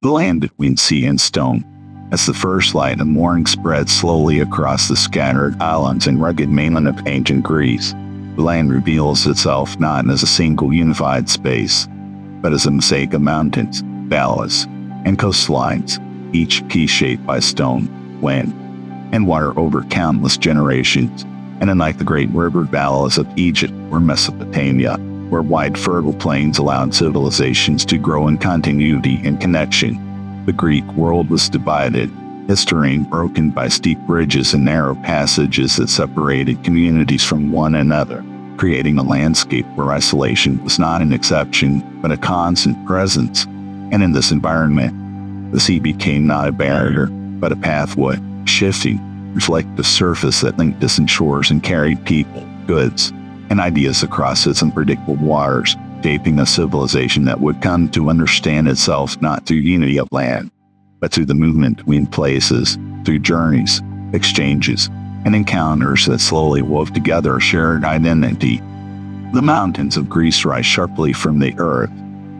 the land between sea and stone. As the first light of morning spread slowly across the scattered islands and rugged mainland of ancient Greece, the land reveals itself not as a single unified space, but as a mosaic of mountains, valleys, and coastlines, each piece shaped by stone, wind, and water over countless generations. And unlike the great river valleys of Egypt or Mesopotamia, where wide fertile plains allowed civilizations to grow in continuity and connection, the Greek world was divided, its terrain broken by steep ridges and narrow passages that separated communities from one another, creating a landscape where isolation was not an exception, but a constant presence. And in this environment, the sea became not a barrier, but a pathway, shifting, reflective surface that linked distant shores and carried people, goods, and ideas across its unpredictable waters, shaping a civilization that would come to understand itself not through unity of land, but through the movement between places, through journeys, exchanges, and encounters that slowly wove together a shared identity. The mountains of Greece rise sharply from the earth,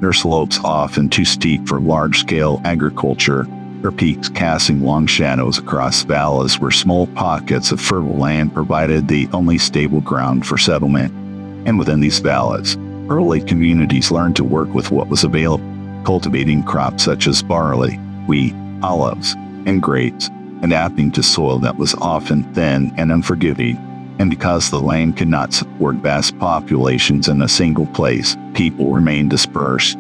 their slopes often too steep for large-scale agriculture, their peaks casting long shadows across valleys where small pockets of fertile land provided the only stable ground for settlement. And within these valleys, early communities learned to work with what was available, cultivating crops such as barley, wheat, olives, and grapes, adapting to soil that was often thin and unforgiving. And because the land could not support vast populations in a single place, people remained dispersed,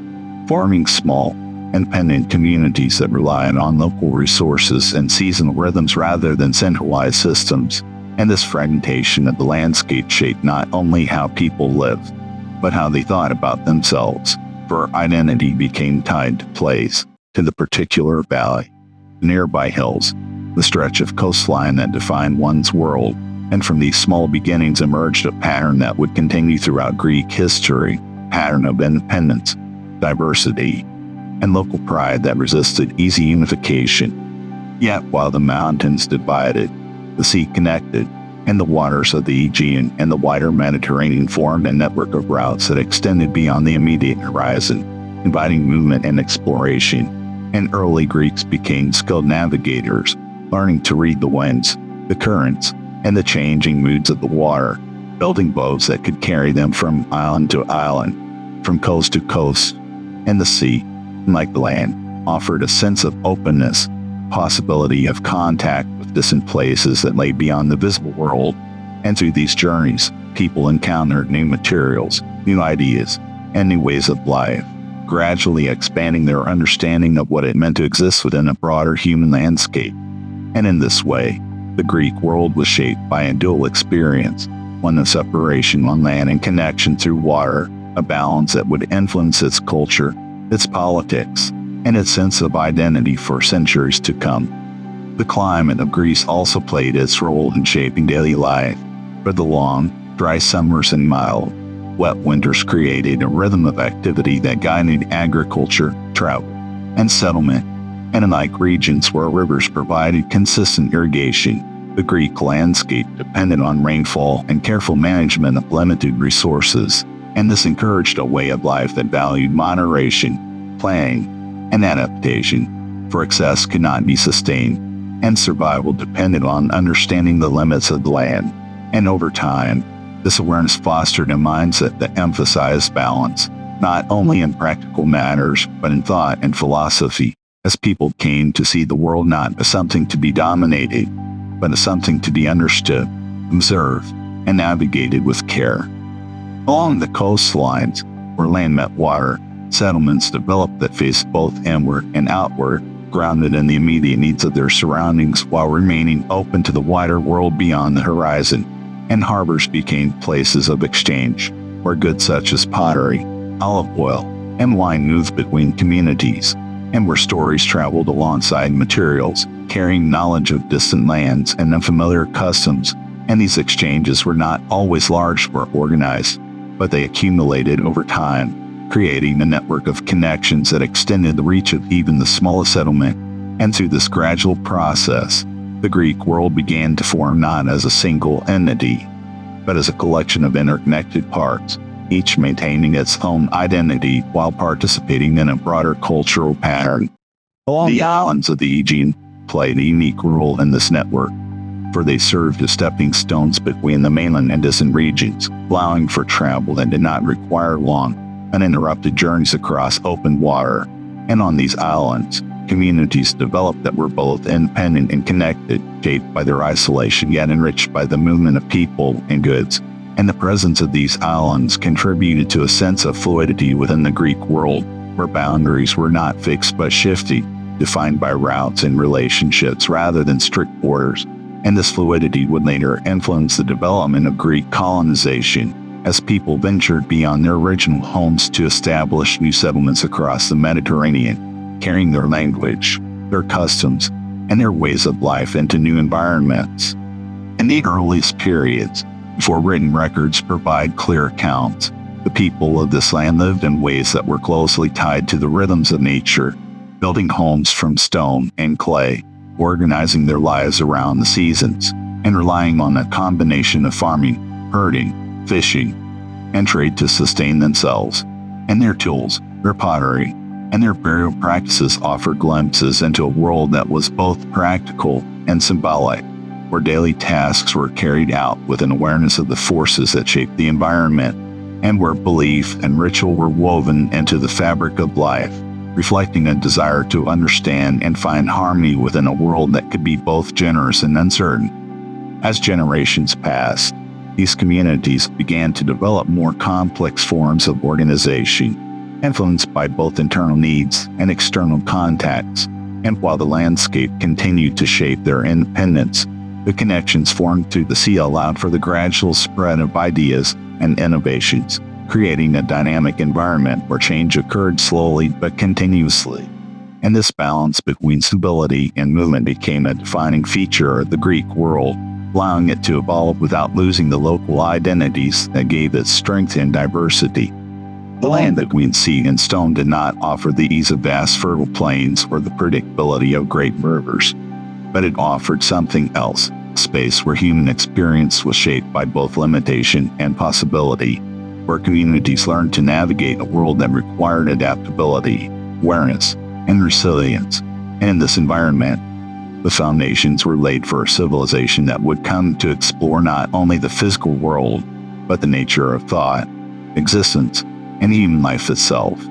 forming small, independent communities that relied on local resources and seasonal rhythms rather than centralized systems. And this fragmentation of the landscape shaped not only how people lived, but how they thought about themselves, for identity became tied to place, to the particular valley, nearby hills, the stretch of coastline that defined one's world. And from these small beginnings emerged a pattern that would continue throughout Greek history, a pattern of independence, diversity, and local pride that resisted easy unification. Yet while the mountains divided, the sea connected, and the waters of the Aegean and the wider Mediterranean formed a network of routes that extended beyond the immediate horizon, inviting movement and exploration. And early Greeks became skilled navigators, learning to read the winds, the currents, and the changing moods of the water, building boats that could carry them from island to island, from coast to coast. And the sea, like the land, offered a sense of openness, possibility of contact with distant places that lay beyond the visible world. And through these journeys, people encountered new materials, new ideas, and new ways of life, gradually expanding their understanding of what it meant to exist within a broader human landscape. And in this way, the Greek world was shaped by a dual experience, one of separation on land and connection through water, a balance that would influence its culture, its politics, and its sense of identity for centuries to come. The climate of Greece also played its role in shaping daily life, for the long, dry summers and mild, wet winters created a rhythm of activity that guided agriculture, travel, and settlement. And unlike regions where rivers provided consistent irrigation, the Greek landscape depended on rainfall and careful management of limited resources. And this encouraged a way of life that valued moderation, planning, and adaptation, for excess could not be sustained, and survival depended on understanding the limits of the land. And over time, this awareness fostered a mindset that emphasized balance, not only in practical matters, but in thought and philosophy, as people came to see the world not as something to be dominated, but as something to be understood, observed, and navigated with care. Along the coastlines, where land met water, settlements developed that faced both inward and outward, grounded in the immediate needs of their surroundings while remaining open to the wider world beyond the horizon. And harbors became places of exchange, where goods such as pottery, olive oil, and wine moved between communities, and where stories traveled alongside materials, carrying knowledge of distant lands and unfamiliar customs. And these exchanges were not always large or organized, but they accumulated over time, creating a network of connections that extended the reach of even the smallest settlement. And through this gradual process, the Greek world began to form not as a single entity, but as a collection of interconnected parts, each maintaining its own identity while participating in a broader cultural pattern. The islands of the Aegean played a unique role in this network, for they served as stepping stones between the mainland and distant regions, allowing for travel that did not require long, uninterrupted journeys across open water. And on these islands, communities developed that were both independent and connected, shaped by their isolation yet enriched by the movement of people and goods. And the presence of these islands contributed to a sense of fluidity within the Greek world, where boundaries were not fixed but shifting, defined by routes and relationships rather than strict borders. And this fluidity would later influence the development of Greek colonization, as people ventured beyond their original homes to establish new settlements across the Mediterranean, carrying their language, their customs, and their ways of life into new environments. In the earliest periods, before written records provide clear accounts, the people of this land lived in ways that were closely tied to the rhythms of nature, building homes from stone and clay, organizing their lives around the seasons, and relying on a combination of farming, herding, fishing, and trade to sustain themselves. And their tools, their pottery, and their burial practices offered glimpses into a world that was both practical and symbolic, where daily tasks were carried out with an awareness of the forces that shaped the environment, and where belief and ritual were woven into the fabric of life, reflecting a desire to understand and find harmony within a world that could be both generous and uncertain. As generations passed, these communities began to develop more complex forms of organization, influenced by both internal needs and external contacts. And while the landscape continued to shape their independence, the connections formed through the sea allowed for the gradual spread of ideas and innovations, creating a dynamic environment where change occurred slowly but continuously. And this balance between stability and movement became a defining feature of the Greek world, allowing it to evolve without losing the local identities that gave it strength and diversity. The land between sea and stone did not offer the ease of vast fertile plains or the predictability of great rivers, but it offered something else, a space where human experience was shaped by both limitation and possibility, where communities learned to navigate a world that required adaptability, awareness, and resilience. And in this environment, the foundations were laid for a civilization that would come to explore not only the physical world, but the nature of thought, existence, and even life itself.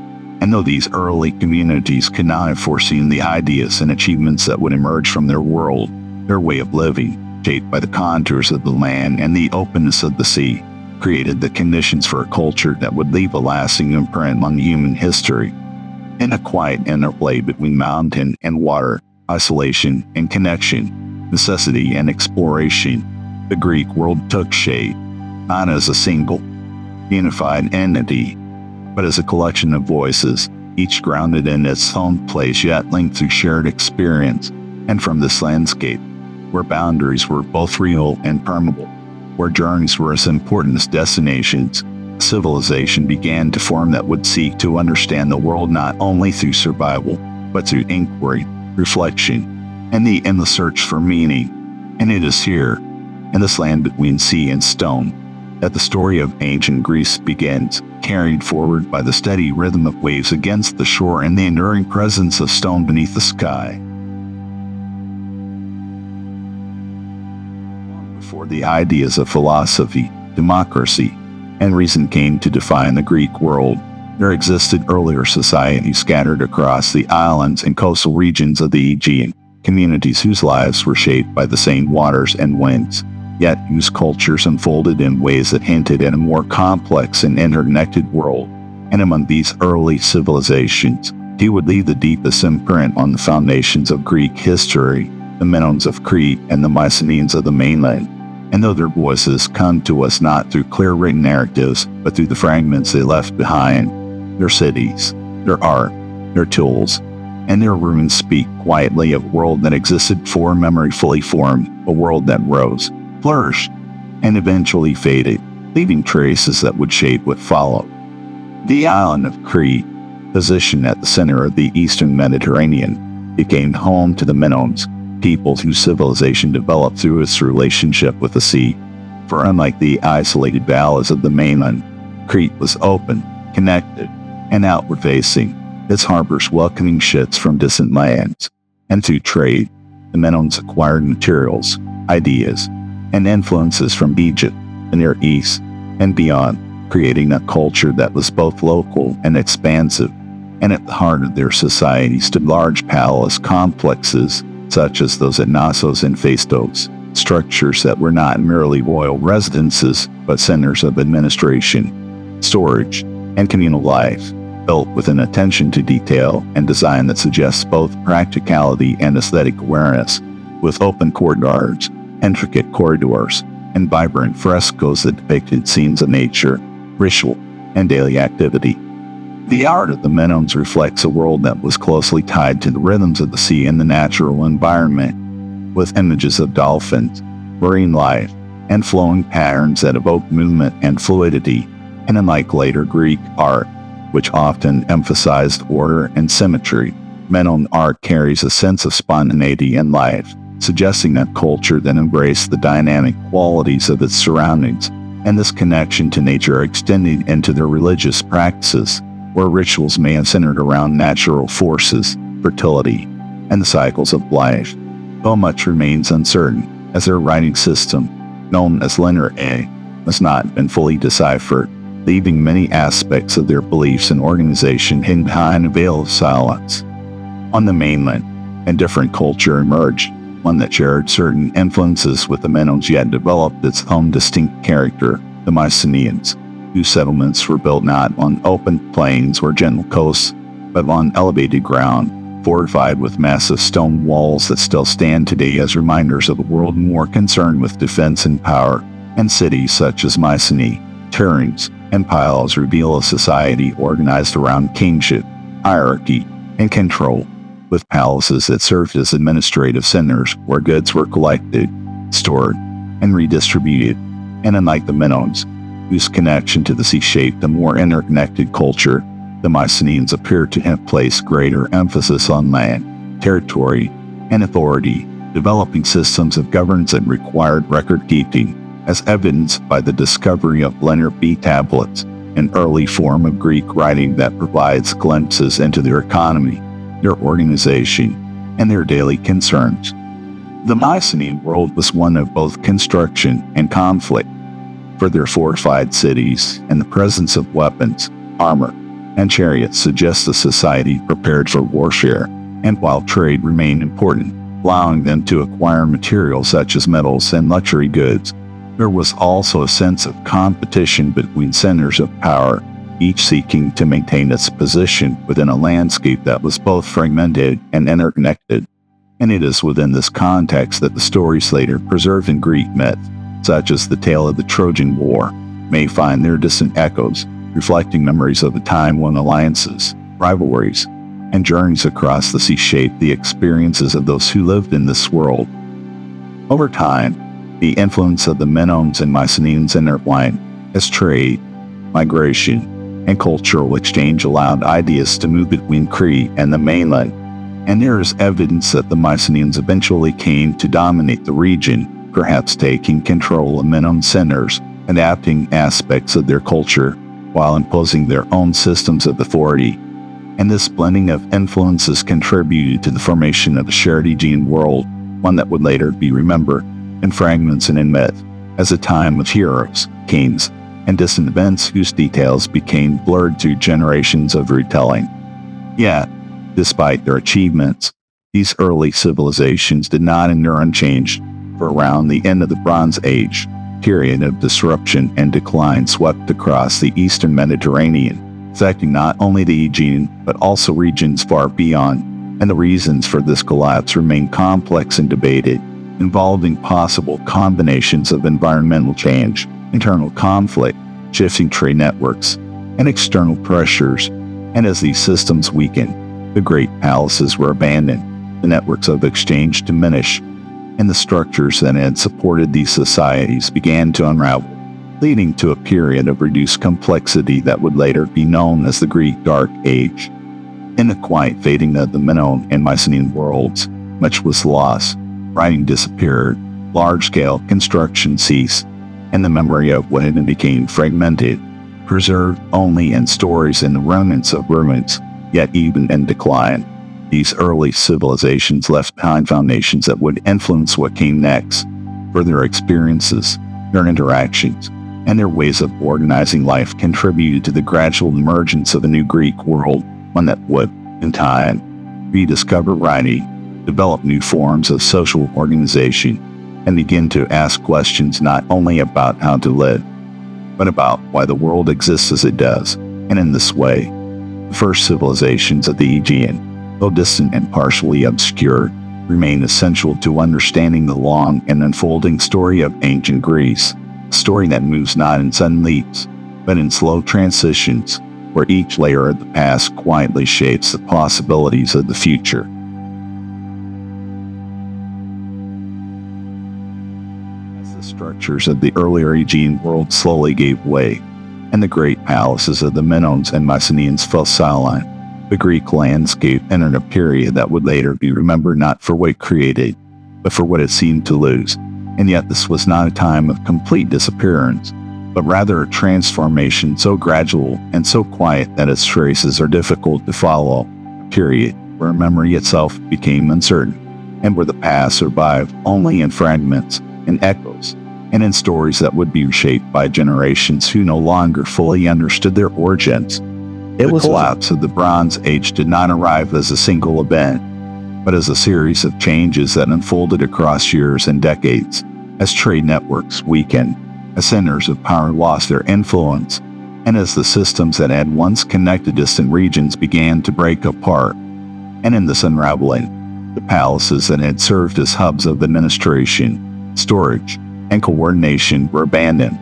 And though these early communities could not have foreseen the ideas and achievements that would emerge from their world, their way of living, shaped by the contours of the land and the openness of the sea, created the conditions for a culture that would leave a lasting imprint on human history. In a quiet interplay between mountain and water, isolation and connection, necessity and exploration, the Greek world took shape, not as a single, unified entity, but as a collection of voices, each grounded in its own place yet linked through shared experience. And from this landscape, where boundaries were both real and permeable, where journeys were as important as destinations, a civilization began to form that would seek to understand the world not only through survival, but through inquiry, reflection, and the endless search for meaning. And it is here, in this land between sea and stone, that the story of ancient Greece begins, carried forward by the steady rhythm of waves against the shore and the enduring presence of stone beneath the sky. Before the ideas of philosophy, democracy, and reason came to define the Greek world, there existed earlier societies scattered across the islands and coastal regions of the Aegean, communities whose lives were shaped by the same waters and winds, yet whose cultures unfolded in ways that hinted at a more complex and interconnected world. And among these early civilizations, he would leave the deepest imprint on the foundations of Greek history, the Minoans of Crete and the Mycenaeans of the mainland. And though their voices come to us not through clear written narratives, but through the fragments they left behind, their cities, their art, their tools, and their ruins speak quietly of a world that existed before memory fully formed, a world that rose, flourished, and eventually faded, leaving traces that would shape what followed. The island of Crete, positioned at the center of the eastern Mediterranean, became home to the Minoans, peoples whose civilization developed through its relationship with the sea. For unlike the isolated valleys of the mainland, Crete was open, connected, and outward-facing, its harbors welcoming ships from distant lands. And through trade, the Minoans acquired materials, ideas, and influences from Egypt, the Near East, and beyond, creating a culture that was both local and expansive. And at the heart of their society stood large palace complexes, such as those at Knossos and Phaistos, structures that were not merely royal residences, but centers of administration, storage, and communal life, built with an attention to detail and design that suggests both practicality and aesthetic awareness, with open courtyards, intricate corridors, and vibrant frescoes that depicted scenes of nature, ritual, and daily activity. The art of the Minoans reflects a world that was closely tied to the rhythms of the sea and the natural environment, with images of dolphins, marine life, and flowing patterns that evoke movement and fluidity, and unlike later Greek art, which often emphasized order and symmetry, Minoan art carries a sense of spontaneity and life, suggesting a culture that embraced the dynamic qualities of its surroundings, and this connection to nature extending into their religious practices, where rituals may have centered around natural forces, fertility, and the cycles of life. Though much remains uncertain, as their writing system, known as Linear A, has not been fully deciphered, leaving many aspects of their beliefs and organization hidden behind a veil of silence. On the mainland, a different culture emerged, one that shared certain influences with the Minoans yet developed its own distinct character, the Mycenaeans, whose settlements were built not on open plains or gentle coasts, but on elevated ground, fortified with massive stone walls that still stand today as reminders of a world more concerned with defense and power, and cities such as Mycenae, Tiryns, and Pylos reveal a society organized around kingship, hierarchy, and control, with palaces that served as administrative centers where goods were collected, stored, and redistributed. And unlike the Minoans, whose connection to the sea shaped a more interconnected culture, the Mycenaeans appear to have placed greater emphasis on land, territory, and authority, developing systems of governance that required record-keeping, as evidenced by the discovery of Linear B tablets, an early form of Greek writing that provides glimpses into their economy, their organization, and their daily concerns. The Mycenaean world was one of both construction and conflict, for their fortified cities and the presence of weapons, armor, and chariots suggests a society prepared for warfare, and while trade remained important, allowing them to acquire materials such as metals and luxury goods, there was also a sense of competition between centers of power, each seeking to maintain its position within a landscape that was both fragmented and interconnected. And it is within this context that the stories later preserved in Greek myth, such as the tale of the Trojan War, may find their distant echoes, reflecting memories of a time when alliances, rivalries, and journeys across the sea shaped the experiences of those who lived in this world. Over time, the influence of the Minoans and Mycenaeans intertwined as trade, migration, and cultural exchange allowed ideas to move between Crete and the mainland, and there is evidence that the Mycenaeans eventually came to dominate the region, perhaps taking control of Minoan centers, adapting aspects of their culture while imposing their own systems of authority. And this blending of influences contributed to the formation of a shared Aegean world, one that would later be remembered in fragments and in myth as a time of heroes, kings, and distant events whose details became blurred through generations of retelling. Yet, despite their achievements, these early civilizations did not endure unchanged, for around the end of the Bronze Age, a period of disruption and decline swept across the eastern Mediterranean, affecting not only the Aegean but also regions far beyond, and the reasons for this collapse remain complex and debated, involving possible combinations of environmental change, internal conflict, shifting trade networks, and external pressures. And as these systems weakened, the great palaces were abandoned, the networks of exchange diminished, and the structures that had supported these societies began to unravel, leading to a period of reduced complexity that would later be known as the Greek Dark Age. In the quiet fading of the Minoan and Mycenaean worlds, much was lost. Writing disappeared, large-scale construction ceased, and the memory of what had became fragmented, preserved only in stories and the remnants of ruins, Yet even in decline, these early civilizations left behind foundations that would influence what came next, for their experiences, their interactions, and their ways of organizing life contributed to the gradual emergence of a new Greek world, one that would, in time, rediscover writing, develop new forms of social organization, and begin to ask questions not only about how to live, but about why the world exists as it does. And in this way, the first civilizations of the Aegean, though distant and partially obscured, remain essential to understanding the long and unfolding story of ancient Greece, a story that moves not in sudden leaps, but in slow transitions, where each layer of the past quietly shapes the possibilities of the future. As the structures of the earlier Aegean world slowly gave way, and the great palaces of the Minoans and Mycenaeans fell silent, the Greek landscape entered a period that would later be remembered not for what it created, but for what it seemed to lose. And yet this was not a time of complete disappearance, but rather a transformation so gradual and so quiet that its traces are difficult to follow, a period where memory itself became uncertain, and where the past survived only in fragments, in echoes, and in stories that would be reshaped by generations who no longer fully understood their origins. The collapse of the Bronze Age did not arrive as a single event, but as a series of changes that unfolded across years and decades, as trade networks weakened, as centers of power lost their influence, and as the systems that had once connected distant regions began to break apart. And in this unraveling, the palaces that had served as hubs of administration, storage, and coordination were abandoned,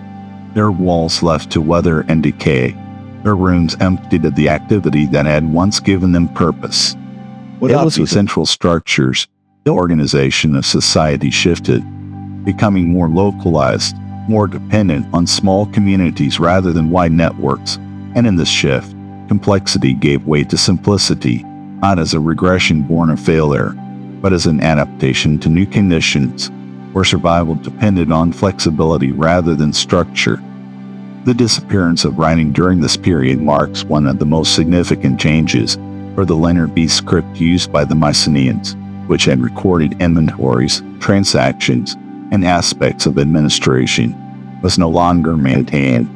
their walls left to weather and decay, their rooms emptied of the activity that had once given them purpose. Without these central structures, the organization of society shifted, becoming more localized, more dependent on small communities rather than wide networks. And in this shift, complexity gave way to simplicity, not as a regression born of failure, but as an adaptation to new conditions, where survival depended on flexibility rather than structure. The disappearance of writing during this period marks one of the most significant changes, for the linear B script used by the Mycenaeans, which had recorded inventories, transactions, and aspects of administration, was no longer maintained,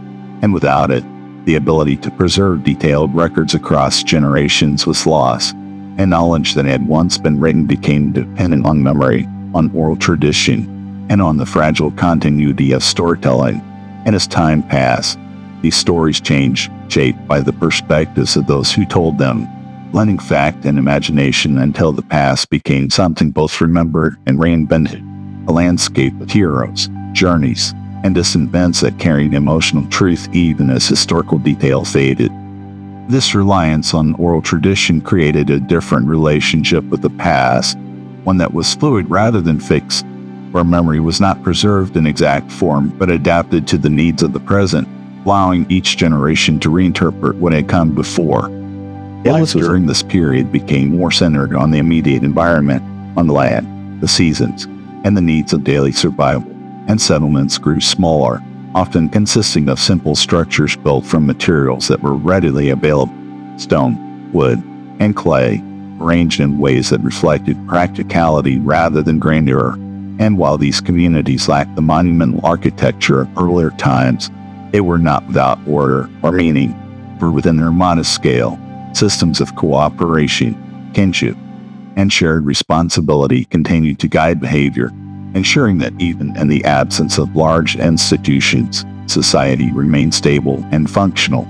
and without it, the ability to preserve detailed records across generations was lost, and knowledge that had once been written became dependent on memory, on oral tradition, and on the fragile continuity of storytelling. And as time passed, these stories changed, shaped by the perspectives of those who told them, blending fact and imagination until the past became something both remembered and reinvented, a landscape of heroes, journeys, and distant events that carried emotional truth even as historical detail faded. This reliance on oral tradition created a different relationship with the past, one that was fluid rather than fixed, where memory was not preserved in exact form but adapted to the needs of the present, allowing each generation to reinterpret what had come before. Life during this period became more centered on the immediate environment, on the land, the seasons, and the needs of daily survival, and settlements grew smaller, often consisting of simple structures built from materials that were readily available: stone, wood, and clay, arranged in ways that reflected practicality rather than grandeur. And while these communities lacked the monumental architecture of earlier times, they were not without order or meaning, for within their modest scale, systems of cooperation, kinship, and shared responsibility continued to guide behavior, ensuring that even in the absence of large institutions, society remained stable and functional.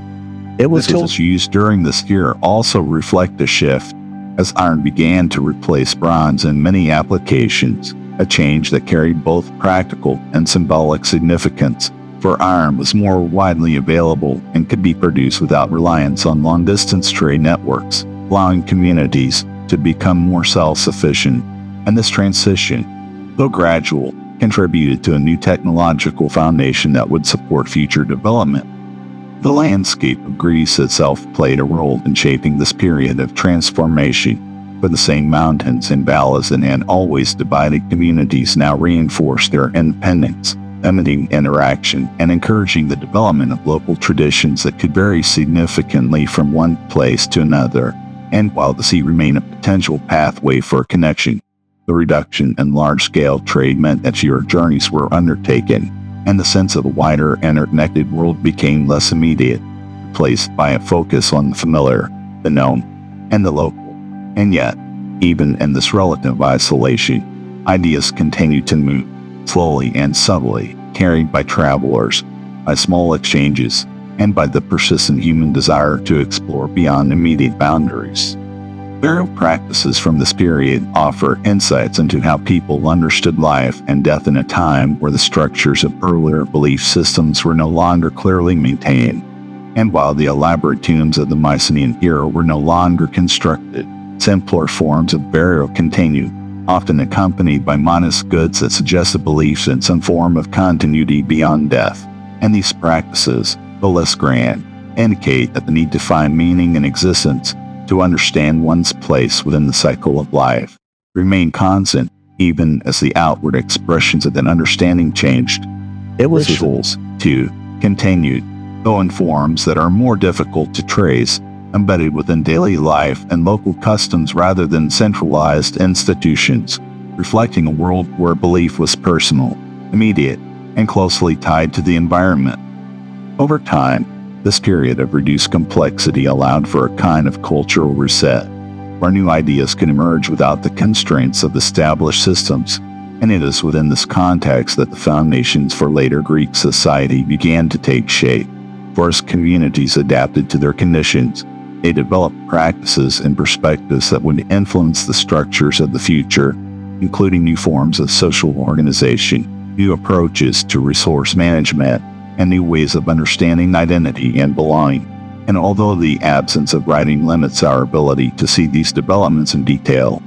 The tools used during this era also reflect a shift, as iron began to replace bronze in many applications, a change that carried both practical and symbolic significance, for iron was more widely available and could be produced without reliance on long-distance trade networks, allowing communities to become more self-sufficient. And this transition, though gradual, contributed to a new technological foundation that would support future development. The landscape of Greece itself played a role in shaping this period of transformation, for the same mountains and valleys that had always divided communities now reinforced their independence, limiting interaction and encouraging the development of local traditions that could vary significantly from one place to another. And while the sea remained a potential pathway for connection, the reduction in large-scale trade meant that fewer journeys were undertaken, and the sense of a wider, interconnected world became less immediate, replaced by a focus on the familiar, the known, and the local. And yet, even in this relative isolation, ideas continued to move, slowly and subtly, carried by travelers, by small exchanges, and by the persistent human desire to explore beyond immediate boundaries. Burial practices from this period offer insights into how people understood life and death in a time where the structures of earlier belief systems were no longer clearly maintained. And while the elaborate tombs of the Mycenaean era were no longer constructed, simpler forms of burial continued, often accompanied by modest goods that suggested beliefs in some form of continuity beyond death. And these practices, though less grand, indicate that the need to find meaning in existence, to understand one's place within the cycle of life, remained constant even as the outward expressions of that understanding changed. Rituals, too, continued, though in forms that are more difficult to trace, embedded within daily life and local customs rather than centralized institutions, reflecting a world where belief was personal, immediate, and closely tied to the environment. Over time, this period of reduced complexity allowed for a kind of cultural reset, where new ideas could emerge without the constraints of established systems, and it is within this context that the foundations for later Greek society began to take shape. For as communities adapted to their conditions, they developed practices and perspectives that would influence the structures of the future, including new forms of social organization, new approaches to resource management, and new ways of understanding identity and belonging. And although the absence of writing limits our ability to see these developments in detail,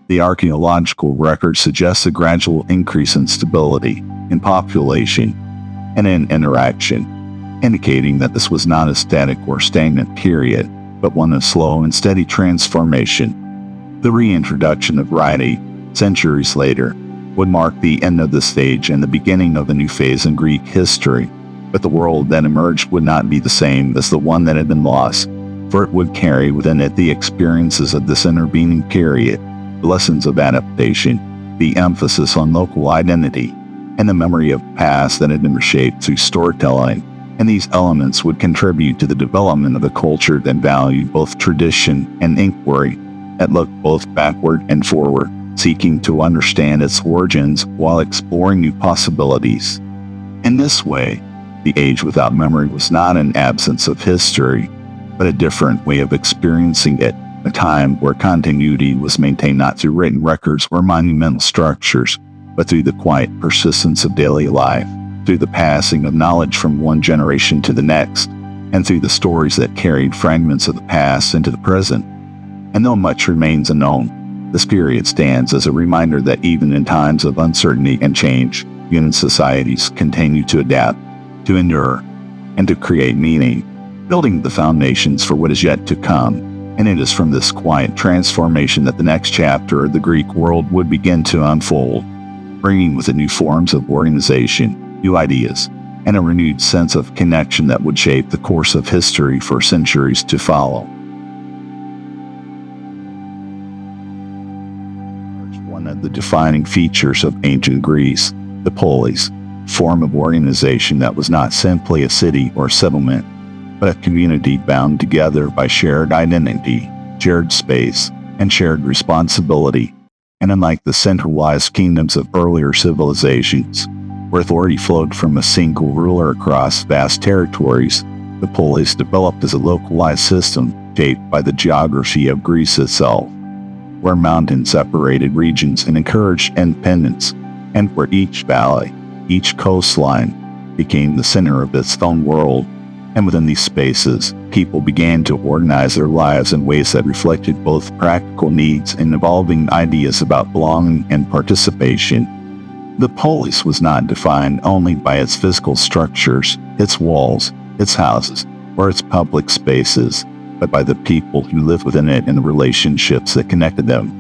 the archaeological record suggests a gradual increase in stability, in population, and in interaction, indicating that this was not a static or stagnant period, but one of slow and steady transformation. The reintroduction of writing, centuries later, would mark the end of this stage and the beginning of a new phase in Greek history. But the world that emerged would not be the same as the one that had been lost, for it would carry within it the experiences of this intervening period, the lessons of adaptation, the emphasis on local identity, and the memory of past that had been reshaped through storytelling. And these elements would contribute to the development of a culture that valued both tradition and inquiry, that looked both backward and forward, seeking to understand its origins while exploring new possibilities. In this way, the age without memory was not an absence of history, but a different way of experiencing it, a time where continuity was maintained not through written records or monumental structures, but through the quiet persistence of daily life, through the passing of knowledge from one generation to the next, and through the stories that carried fragments of the past into the present. And though much remains unknown, this period stands as a reminder that even in times of uncertainty and change, human societies continue to adapt, to endure, and to create meaning, building the foundations for what is yet to come. And it is from this quiet transformation that the next chapter of the Greek world would begin to unfold, bringing with it new forms of organization, new ideas, and a renewed sense of connection that would shape the course of history for centuries to follow. One of the defining features of ancient Greece, the polis, form of organization that was not simply a city or settlement, but a community bound together by shared identity, shared space, and shared responsibility. And unlike the centralized kingdoms of earlier civilizations, where authority flowed from a single ruler across vast territories, the polis developed as a localized system shaped by the geography of Greece itself, where mountains separated regions and encouraged independence, and where each valley, each coastline, became the center of its own world. And within these spaces, people began to organize their lives in ways that reflected both practical needs and evolving ideas about belonging and participation. The polis was not defined only by its physical structures, its walls, its houses, or its public spaces, but by the people who lived within it and the relationships that connected them.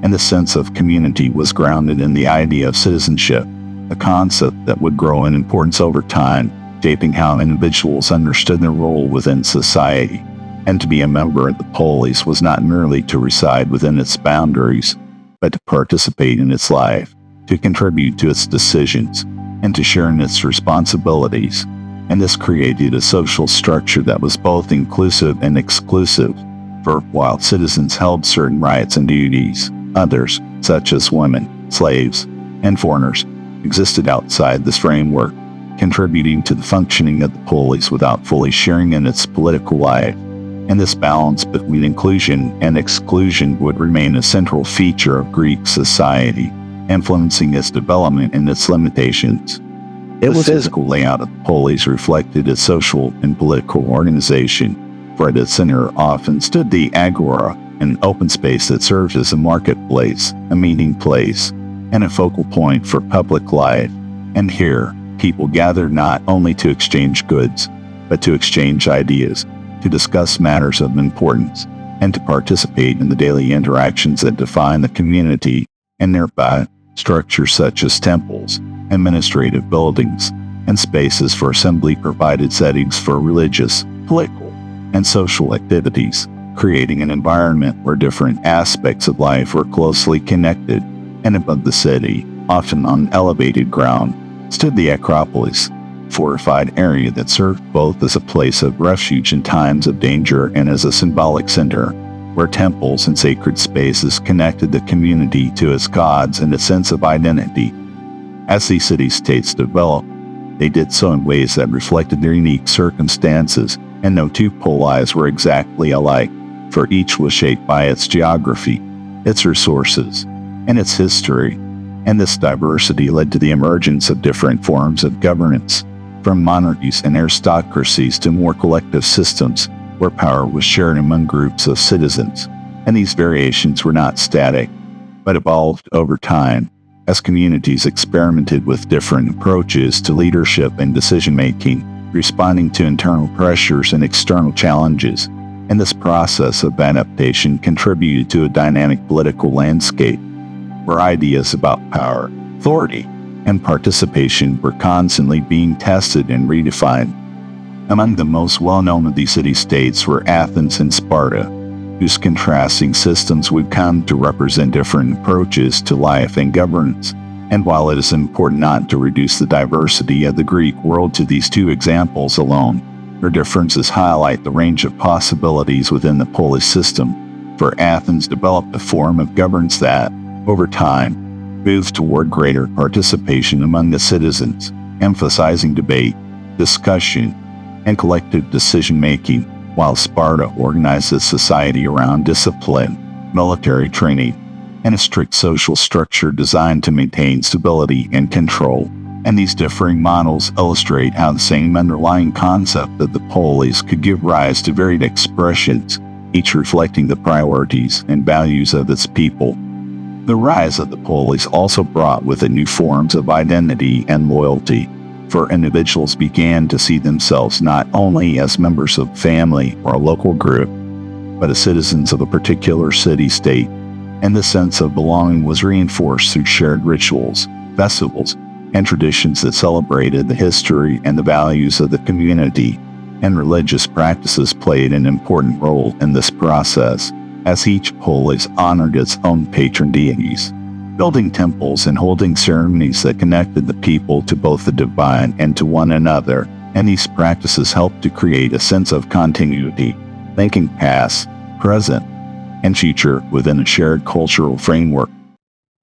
And the sense of community was grounded in the idea of citizenship, a concept that would grow in importance over time, shaping how individuals understood their role within society. and to be a member of the polis was not merely to reside within its boundaries, but to participate in its life, to contribute to its decisions, and to share in its responsibilities. And this created a social structure that was both inclusive and exclusive, for while citizens held certain rights and duties, others, such as women, slaves, and foreigners, existed outside this framework, contributing to the functioning of the polis without fully sharing in its political life. And this balance between inclusion and exclusion would remain a central feature of Greek society, influencing its development and its limitations. The physical layout of the polis reflected its social and political organization, for at its center often stood the agora, an open space that served as a marketplace, a meeting place, and a focal point for public life. And here, people gathered not only to exchange goods, but to exchange ideas, to discuss matters of importance, and to participate in the daily interactions that define the community, and thereby structures such as temples, administrative buildings, and spaces for assembly provided settings for religious, political, and social activities, creating an environment where different aspects of life were closely connected. And above the city, often on elevated ground, stood the Acropolis, fortified area that served both as a place of refuge in times of danger and as a symbolic center, where temples and sacred spaces connected the community to its gods and a sense of identity. As these city-states developed, they did so in ways that reflected their unique circumstances, and no two polis were exactly alike, for each was shaped by its geography, its resources, and its history. And this diversity led to the emergence of different forms of governance, from monarchies and aristocracies to more collective systems where power was shared among groups of citizens. And these variations were not static, but evolved over time, as communities experimented with different approaches to leadership and decision-making, responding to internal pressures and external challenges. And this process of adaptation contributed to a dynamic political landscape, where ideas about power, authority, and participation were constantly being tested and redefined. Among the most well-known of these city-states were Athens and Sparta, whose contrasting systems would come to represent different approaches to life and governance. And while it is important not to reduce the diversity of the Greek world to these two examples alone, their differences highlight the range of possibilities within the polis system, for Athens developed a form of governance that, over time, moved toward greater participation among the citizens, emphasizing debate, discussion, and collective decision-making, while Sparta organized its society around discipline, military training, and a strict social structure designed to maintain stability and control. And these differing models illustrate how the same underlying concept of the polis could give rise to varied expressions, each reflecting the priorities and values of its people. The rise of the polis also brought with it new forms of identity and loyalty, for individuals began to see themselves not only as members of family or a local group, but as citizens of a particular city-state, and the sense of belonging was reinforced through shared rituals, festivals, and traditions that celebrated the history and the values of the community. And religious practices played an important role in this process, as each polis honored its own patron deities, building temples and holding ceremonies that connected the people to both the divine and to one another. And these practices helped to create a sense of continuity, linking past, present, and future within a shared cultural framework.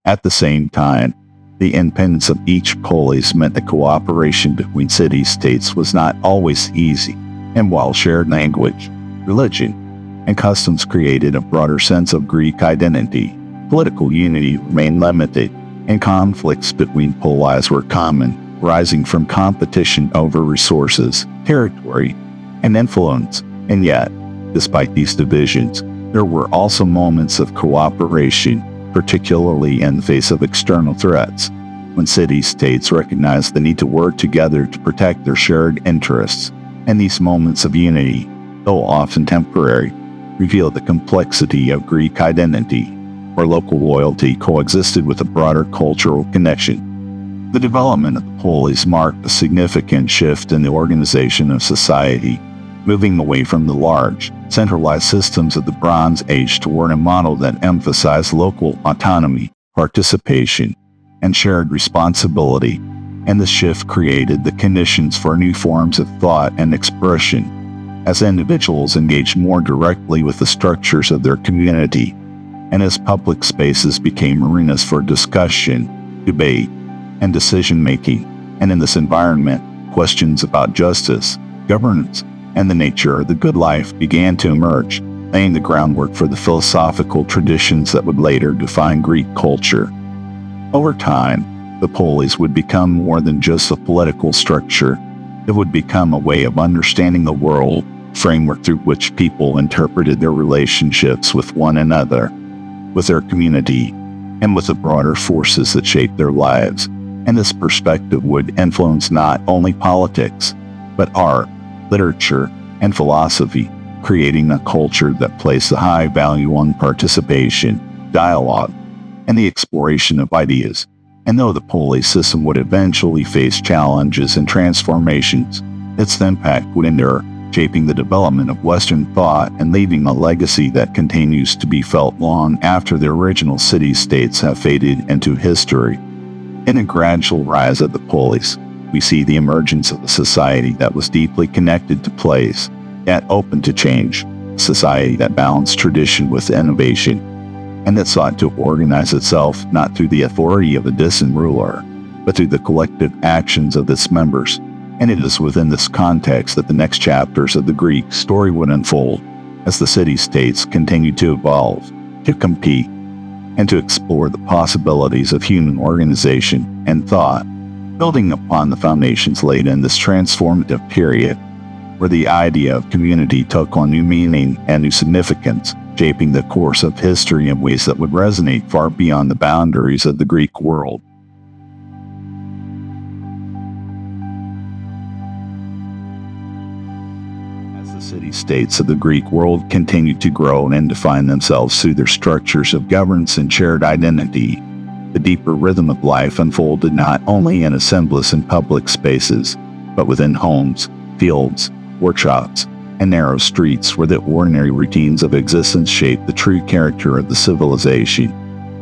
At the same time, the independence of each polis meant the cooperation between city-states was not always easy, and while shared language, religion, and customs created a broader sense of Greek identity, political unity remained limited, and conflicts between polis were common, rising from competition over resources, territory, and influence. And yet, despite these divisions, there were also moments of cooperation, particularly in the face of external threats, when city-states recognized the need to work together to protect their shared interests. And these moments of unity, though often temporary, revealed the complexity of Greek identity, where local loyalty coexisted with a broader cultural connection. The development of the polis marked a significant shift in the organization of society, moving away from the large, centralized systems of the Bronze Age toward a model that emphasized local autonomy, participation, and shared responsibility, and the shift created the conditions for new forms of thought and expression, as individuals engaged more directly with the structures of their community, and as public spaces became arenas for discussion, debate, and decision-making. And in this environment, questions about justice, governance, and the nature of the good life began to emerge, laying the groundwork for the philosophical traditions that would later define Greek culture. Over time, the polis would become more than just a political structure. It would become a way of understanding the world, framework through which people interpreted their relationships with one another, with their community, and with the broader forces that shaped their lives. And this perspective would influence not only politics, but art, literature, and philosophy, creating a culture that placed a high value on participation, dialogue, and the exploration of ideas. And though the polis system would eventually face challenges and transformations, its impact would endure, shaping the development of Western thought and leaving a legacy that continues to be felt long after the original city-states have faded into history. In a gradual rise of the polis, we see the emergence of a society that was deeply connected to place, yet open to change, a society that balanced tradition with innovation, and that sought to organize itself not through the authority of a distant ruler, but through the collective actions of its members. And it is within this context that the next chapters of the Greek story would unfold, as the city-states continued to evolve, to compete, and to explore the possibilities of human organization and thought, building upon the foundations laid in this transformative period, where the idea of community took on new meaning and new significance, shaping the course of history in ways that would resonate far beyond the boundaries of the Greek world. The city-states of the Greek world continued to grow and define themselves through their structures of governance and shared identity. The deeper rhythm of life unfolded not only in assemblies and public spaces, but within homes, fields, workshops, and narrow streets where the ordinary routines of existence shaped the true character of the civilization.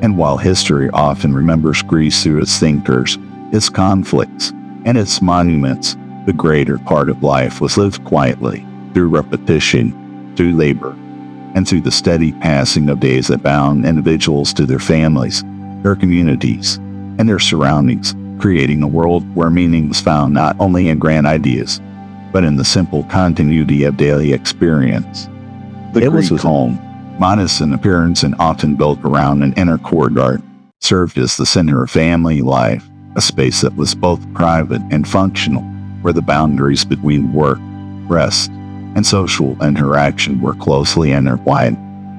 And while history often remembers Greece through its thinkers, its conflicts, and its monuments, the greater part of life was lived quietly, through repetition, through labor, and through the steady passing of days that bound individuals to their families, their communities, and their surroundings, creating a world where meaning was found not only in grand ideas, but in the simple continuity of daily experience. The Greek home, modest in appearance and often built around an inner courtyard, served as the center of family life, a space that was both private and functional, where the boundaries between work, rest, and social interaction were closely intertwined.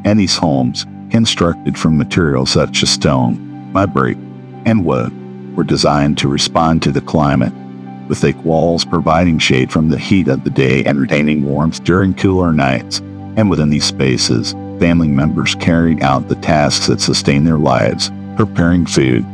And these homes, constructed from materials such as stone, mud brick, and wood, were designed to respond to the climate, with thick walls providing shade from the heat of the day and retaining warmth during cooler nights. And within these spaces, family members carried out the tasks that sustained their lives, preparing food,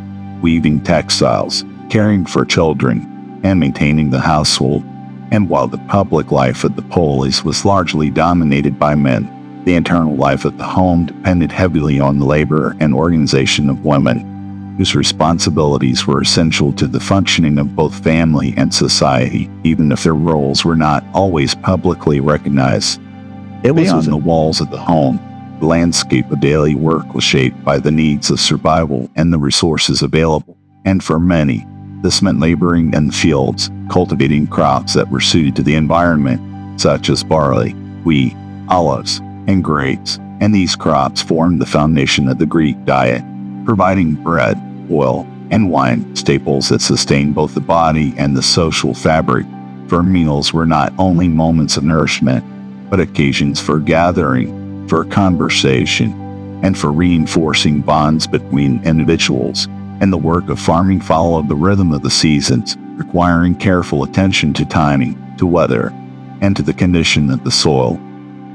weaving textiles, caring for children, and maintaining the household. And while the public life of the polis was largely dominated by men, the internal life of the home depended heavily on the labor and organization of women, whose responsibilities were essential to the functioning of both family and society, even if their roles were not always publicly recognized. Beyond the walls of the home, the landscape of daily work was shaped by the needs of survival and the resources available, and for many, this meant laboring in the fields, cultivating crops that were suited to the environment, such as barley, wheat, olives, and grapes, and these crops formed the foundation of the Greek diet, providing bread, oil, and wine, staples that sustained both the body and the social fabric. For meals were not only moments of nourishment, but occasions for gathering, for conversation, and for reinforcing bonds between individuals. And the work of farming followed the rhythm of the seasons, requiring careful attention to timing, to weather, and to the condition of the soil.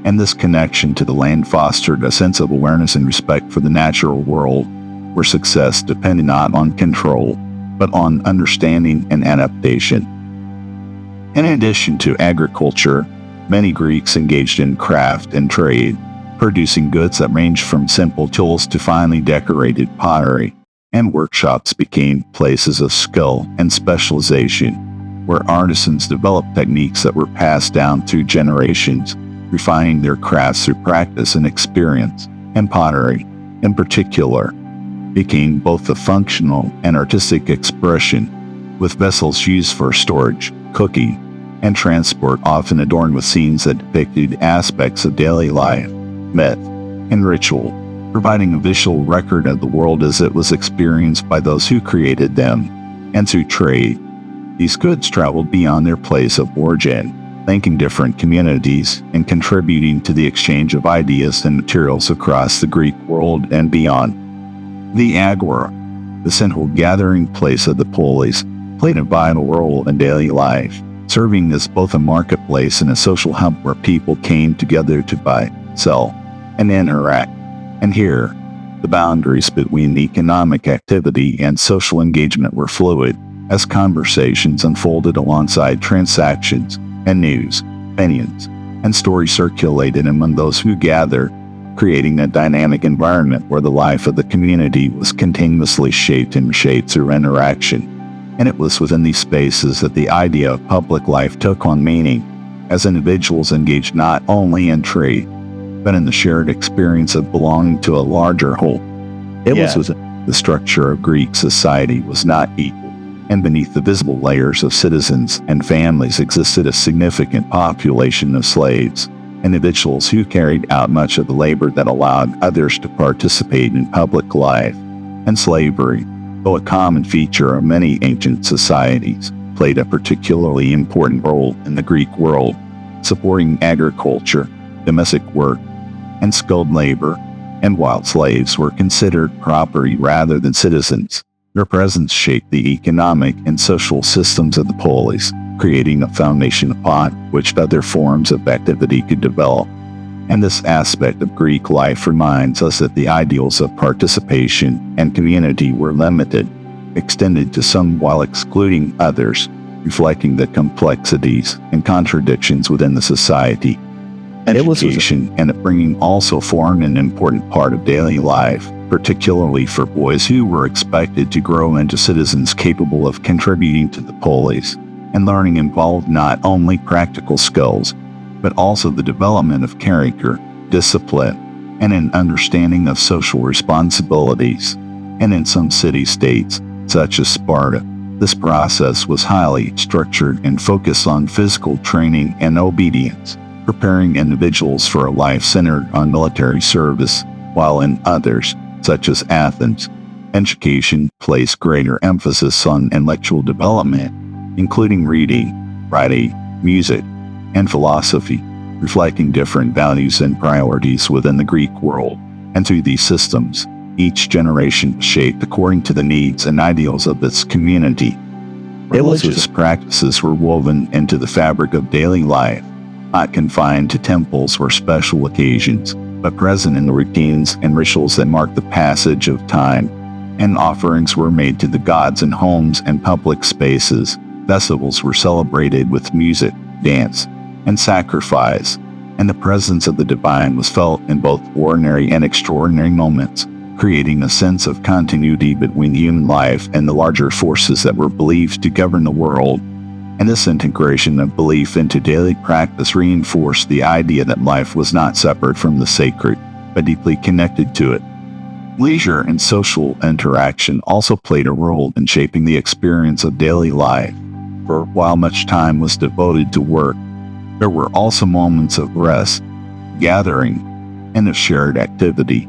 And this connection to the land fostered a sense of awareness and respect for the natural world, where success depended not on control, but on understanding and adaptation. In addition to agriculture, Many Greeks engaged in craft and trade, producing goods that ranged from simple tools to finely decorated pottery, and workshops became places of skill and specialization, where artisans developed techniques that were passed down through generations, refining their crafts through practice and experience. And pottery, in particular, became both a functional and artistic expression, with vessels used for storage, cooking, and transport often adorned with scenes that depicted aspects of daily life, myth, and ritual, providing a visual record of the world as it was experienced by those who created them. And through trade, these goods traveled beyond their place of origin, linking different communities and contributing to the exchange of ideas and materials across the Greek world and beyond. The agora, the central gathering place of the polis, played a vital role in daily life, serving as both a marketplace and a social hub where people came together to buy, sell, and interact. And here, the boundaries between economic activity and social engagement were fluid as conversations unfolded alongside transactions and news, opinions, and stories circulated among those who gathered, creating a dynamic environment where the life of the community was continuously shaped and reshaped through interaction. And it was within these spaces that the idea of public life took on meaning, as individuals engaged not only in trade, but in the shared experience of belonging to a larger whole. It was within the structure of Greek society was not equal, and beneath the visible layers of citizens and families existed a significant population of slaves, individuals who carried out much of the labor that allowed others to participate in public life. And slavery, though a common feature of many ancient societies, played a particularly important role in the Greek world, supporting agriculture, domestic work, and skilled labor. And while slaves were considered property rather than citizens, their presence shaped the economic and social systems of the polis, creating a foundation upon which other forms of activity could develop. And this aspect of Greek life reminds us that the ideals of participation and community were limited, extended to some while excluding others, reflecting the complexities and contradictions within the society. Education and upbringing also formed an important part of daily life, particularly for boys who were expected to grow into citizens capable of contributing to the polis. And learning involved not only practical skills, but also the development of character, discipline, and an understanding of social responsibilities. And in some city-states, such as Sparta, this process was highly structured and focused on physical training and obedience, preparing individuals for a life centered on military service, while in others, such as Athens, education placed greater emphasis on intellectual development, including reading, writing, music, and philosophy, reflecting different values and priorities within the Greek world. And through these systems, each generation was shaped according to the needs and ideals of its community. Religious practices were woven into the fabric of daily life, not confined to temples or special occasions, but present in the routines and rituals that marked the passage of time. And offerings were made to the gods in homes and public spaces. Festivals were celebrated with music, dance, and sacrifice, and the presence of the divine was felt in both ordinary and extraordinary moments, creating a sense of continuity between human life and the larger forces that were believed to govern the world. And this integration of belief into daily practice reinforced the idea that life was not separate from the sacred, but deeply connected to it. Leisure and social interaction also played a role in shaping the experience of daily life. For while much time was devoted to work, there were also moments of rest, gathering, and of shared activity.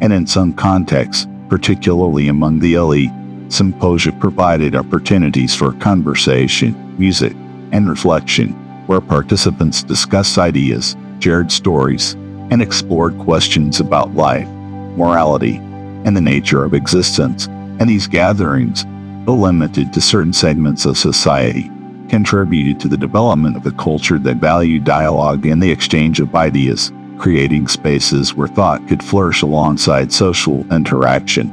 And in some contexts, particularly among the elite, symposia provided opportunities for conversation, music, and reflection, where participants discussed ideas, shared stories, and explored questions about life, morality, and the nature of existence. And these gatherings, though limited to certain segments of society, contributed to the development of a culture that valued dialogue and the exchange of ideas, creating spaces where thought could flourish alongside social interaction.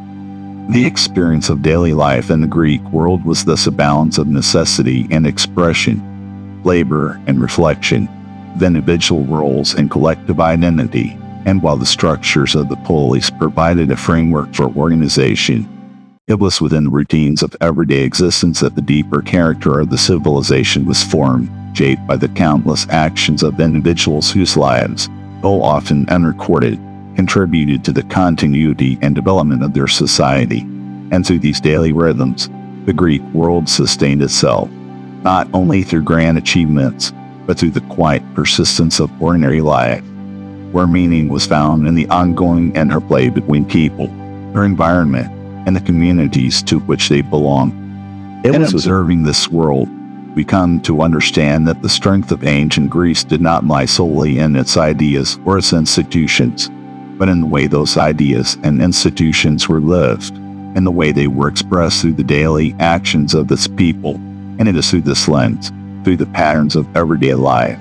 The experience of daily life in the Greek world was thus a balance of necessity and expression, labor and reflection, of individual roles and collective identity. And while the structures of the polis provided a framework for organization, it was within the routines of everyday existence that the deeper character of the civilization was formed, shaped by the countless actions of individuals whose lives, though often unrecorded, contributed to the continuity and development of their society. And through these daily rhythms, the Greek world sustained itself, not only through grand achievements, but through the quiet persistence of ordinary life, where meaning was found in the ongoing interplay between people, their environment, and the communities to which they belong. It was observing this world we come to understand that the strength of ancient Greece did not lie solely in its ideas or its institutions, but in the way those ideas and institutions were lived, and the way they were expressed through the daily actions of its people. And it is through this lens, through the patterns of everyday life,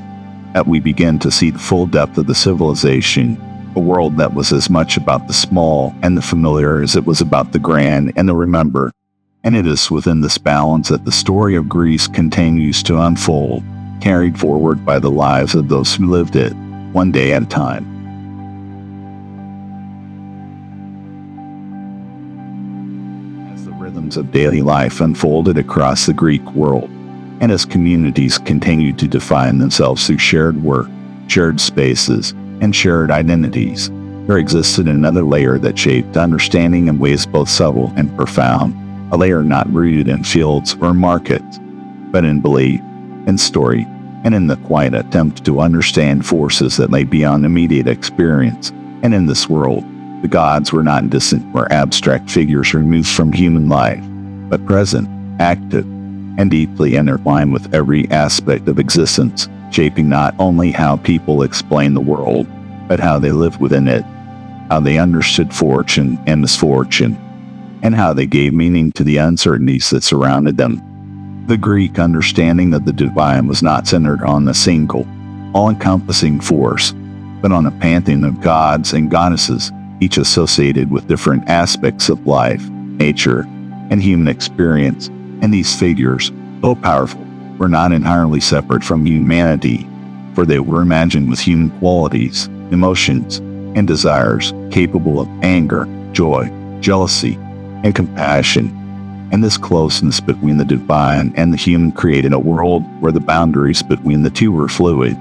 that we begin to see the full depth of the civilization, a world that was as much about the small and the familiar as it was about the grand and the remembered. And it is within this balance that the story of Greece continues to unfold, carried forward by the lives of those who lived it, one day at a time. As the rhythms of daily life unfolded across the Greek world, and as communities continued to define themselves through shared work, shared spaces, and shared identities, there existed another layer that shaped understanding in ways both subtle and profound, a layer not rooted in fields or markets, but in belief, in story, and in the quiet attempt to understand forces that lay beyond immediate experience. And in this world, the gods were not distant or abstract figures removed from human life, but present, active, and deeply intertwined with every aspect of existence, shaping not only how people explain the world, but how they lived within it, how they understood fortune and misfortune, and how they gave meaning to the uncertainties that surrounded them. The Greek understanding of the divine was not centered on a single, all-encompassing force, but on a pantheon of gods and goddesses, each associated with different aspects of life, nature, and human experience. And these figures, though powerful, were not entirely separate from humanity, for they were imagined with human qualities, emotions, and desires capable of anger, joy, jealousy, and compassion. And this closeness between the divine and the human created a world where the boundaries between the two were fluid,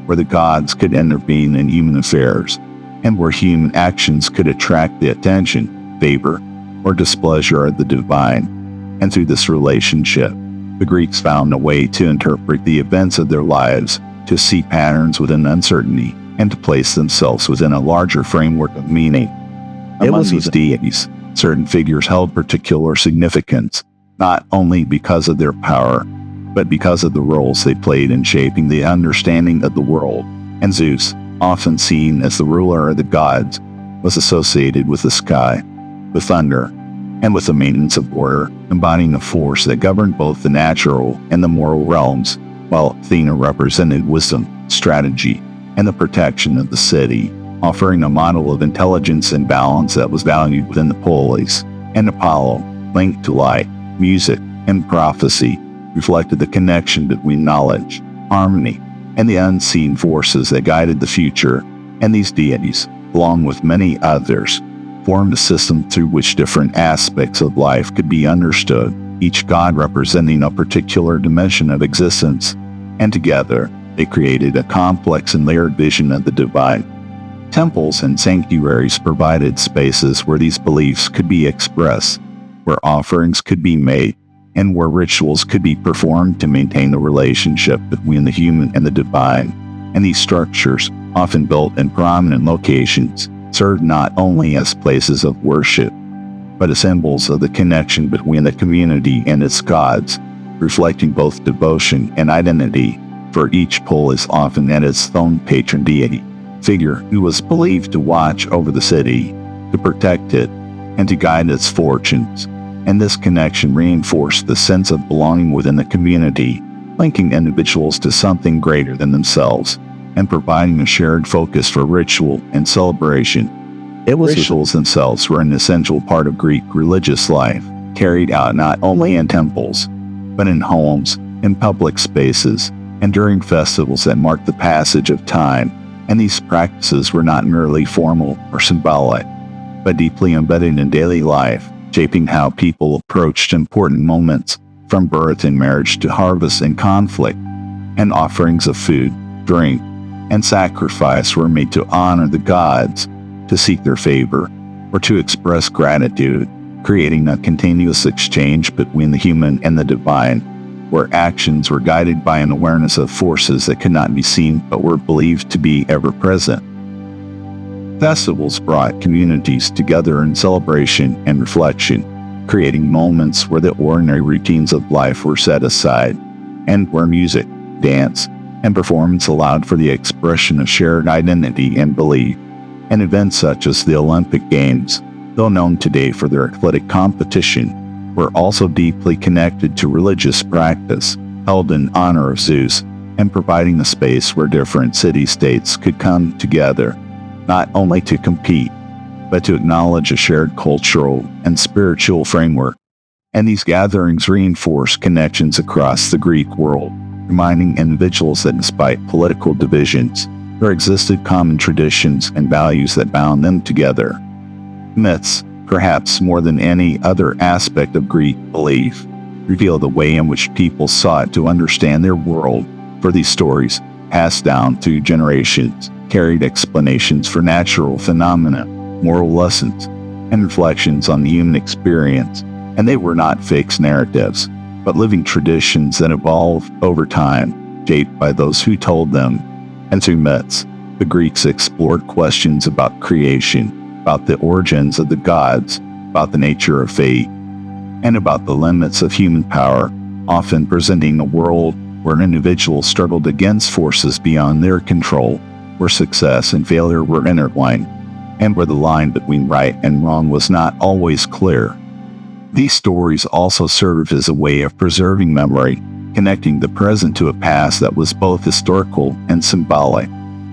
where the gods could intervene in human affairs, and where human actions could attract the attention, favor, or displeasure of the divine. And through this relationship, the Greeks found a way to interpret the events of their lives, to see patterns within uncertainty, and to place themselves within a larger framework of meaning. Among these deities, certain figures held particular significance, not only because of their power, but because of the roles they played in shaping the understanding of the world. And Zeus, often seen as the ruler of the gods, was associated with the sky, with thunder, and with the maintenance of order, embodying a force that governed both the natural and the moral realms, while Athena represented wisdom, strategy, and the protection of the city, offering a model of intelligence and balance that was valued within the polis. And Apollo, linked to light, music, and prophecy, reflected the connection between knowledge, harmony, and the unseen forces that guided the future. And these deities, along with many others, formed a system through which different aspects of life could be understood, each god representing a particular dimension of existence, and together they created a complex and layered vision of the divine. Temples and sanctuaries provided spaces where these beliefs could be expressed, where offerings could be made, and where rituals could be performed to maintain the relationship between the human and the divine. And these structures, often built in prominent locations, served not only as places of worship, but as symbols of the connection between the community and its gods, reflecting both devotion and identity, for each polis often had its own patron deity, figure who was believed to watch over the city, to protect it, and to guide its fortunes. And this connection reinforced the sense of belonging within the community, linking individuals to something greater than themselves, and providing a shared focus for ritual and celebration. Rituals themselves were an essential part of Greek religious life, carried out not only in temples, but in homes, in public spaces, and during festivals that marked the passage of time, and these practices were not merely formal or symbolic, but deeply embedded in daily life, shaping how people approached important moments, from birth and marriage to harvest and conflict, and offerings of food, drink, and sacrifice were made to honor the gods, to seek their favor, or to express gratitude, creating a continuous exchange between the human and the divine, where actions were guided by an awareness of forces that could not be seen but were believed to be ever present. Festivals brought communities together in celebration and reflection, creating moments where the ordinary routines of life were set aside, and where music, dance, and performance allowed for the expression of shared identity and belief. And events such as the Olympic Games, though known today for their athletic competition, were also deeply connected to religious practice, held in honor of Zeus, and providing a space where different city-states could come together, not only to compete, but to acknowledge a shared cultural and spiritual framework. And these gatherings reinforced connections across the Greek world, reminding individuals that despite political divisions, there existed common traditions and values that bound them together. Myths, perhaps more than any other aspect of Greek belief, reveal the way in which people sought to understand their world, for these stories, passed down through generations, carried explanations for natural phenomena, moral lessons, and reflections on the human experience, and they were not fixed narratives, but living traditions that evolved over time, shaped by those who told them. And through myths, the Greeks explored questions about creation, about the origins of the gods, about the nature of fate, and about the limits of human power, often presenting a world where individuals struggled against forces beyond their control, where success and failure were intertwined, and where the line between right and wrong was not always clear. These stories also serve as a way of preserving memory, connecting the present to a past that was both historical and symbolic,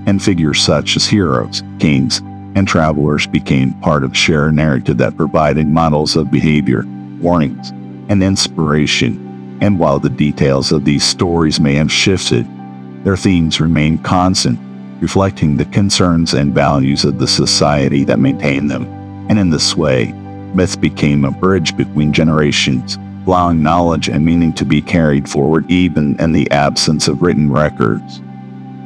and figures such as heroes, kings, and travelers became part of a shared narrative that provided models of behavior, warnings, and inspiration. And while the details of these stories may have shifted, their themes remain constant, reflecting the concerns and values of the society that maintained them. And in this way, myth became a bridge between generations, allowing knowledge and meaning to be carried forward even in the absence of written records.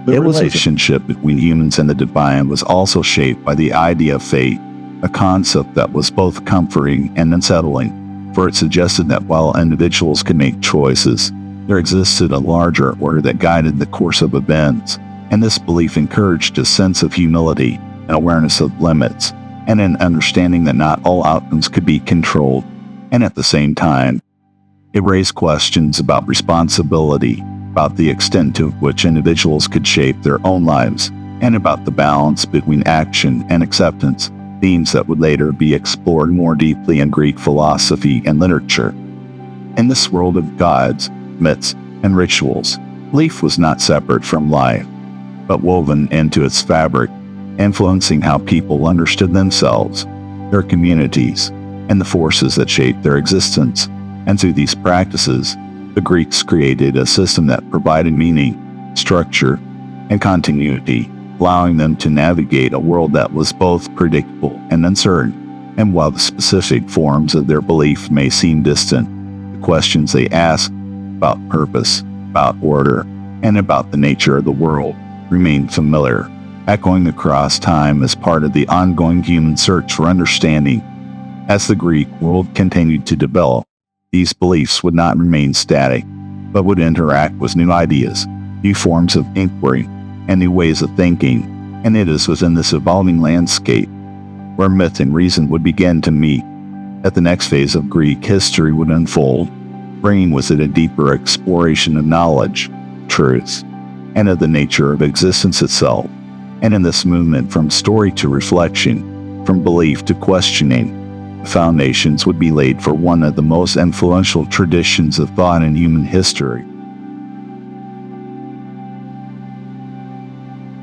The relationship between humans and the divine was also shaped by the idea of fate, a concept that was both comforting and unsettling, for it suggested that while individuals could make choices, there existed a larger order that guided the course of events, and this belief encouraged a sense of humility, an awareness of limits, and an understanding that not all outcomes could be controlled. And at the same time, it raised questions about responsibility, about the extent to which individuals could shape their own lives, and about the balance between action and acceptance, themes that would later be explored more deeply in Greek philosophy and literature. In this world of gods, myths, and rituals, belief was not separate from life, but woven into its fabric, influencing how people understood themselves, their communities, and the forces that shaped their existence. And through these practices, the Greeks created a system that provided meaning, structure, and continuity, allowing them to navigate a world that was both predictable and uncertain. And while the specific forms of their belief may seem distant, the questions they ask about purpose, about order, and about the nature of the world remain familiar, echoing across time as part of the ongoing human search for understanding. As the Greek world continued to develop, these beliefs would not remain static, but would interact with new ideas, new forms of inquiry, and new ways of thinking. And it is within this evolving landscape where myth and reason would begin to meet, that the next phase of Greek history would unfold, bringing with it a deeper exploration of knowledge, truth, and of the nature of existence itself. And in this movement from story to reflection, from belief to questioning, the foundations would be laid for one of the most influential traditions of thought in human history.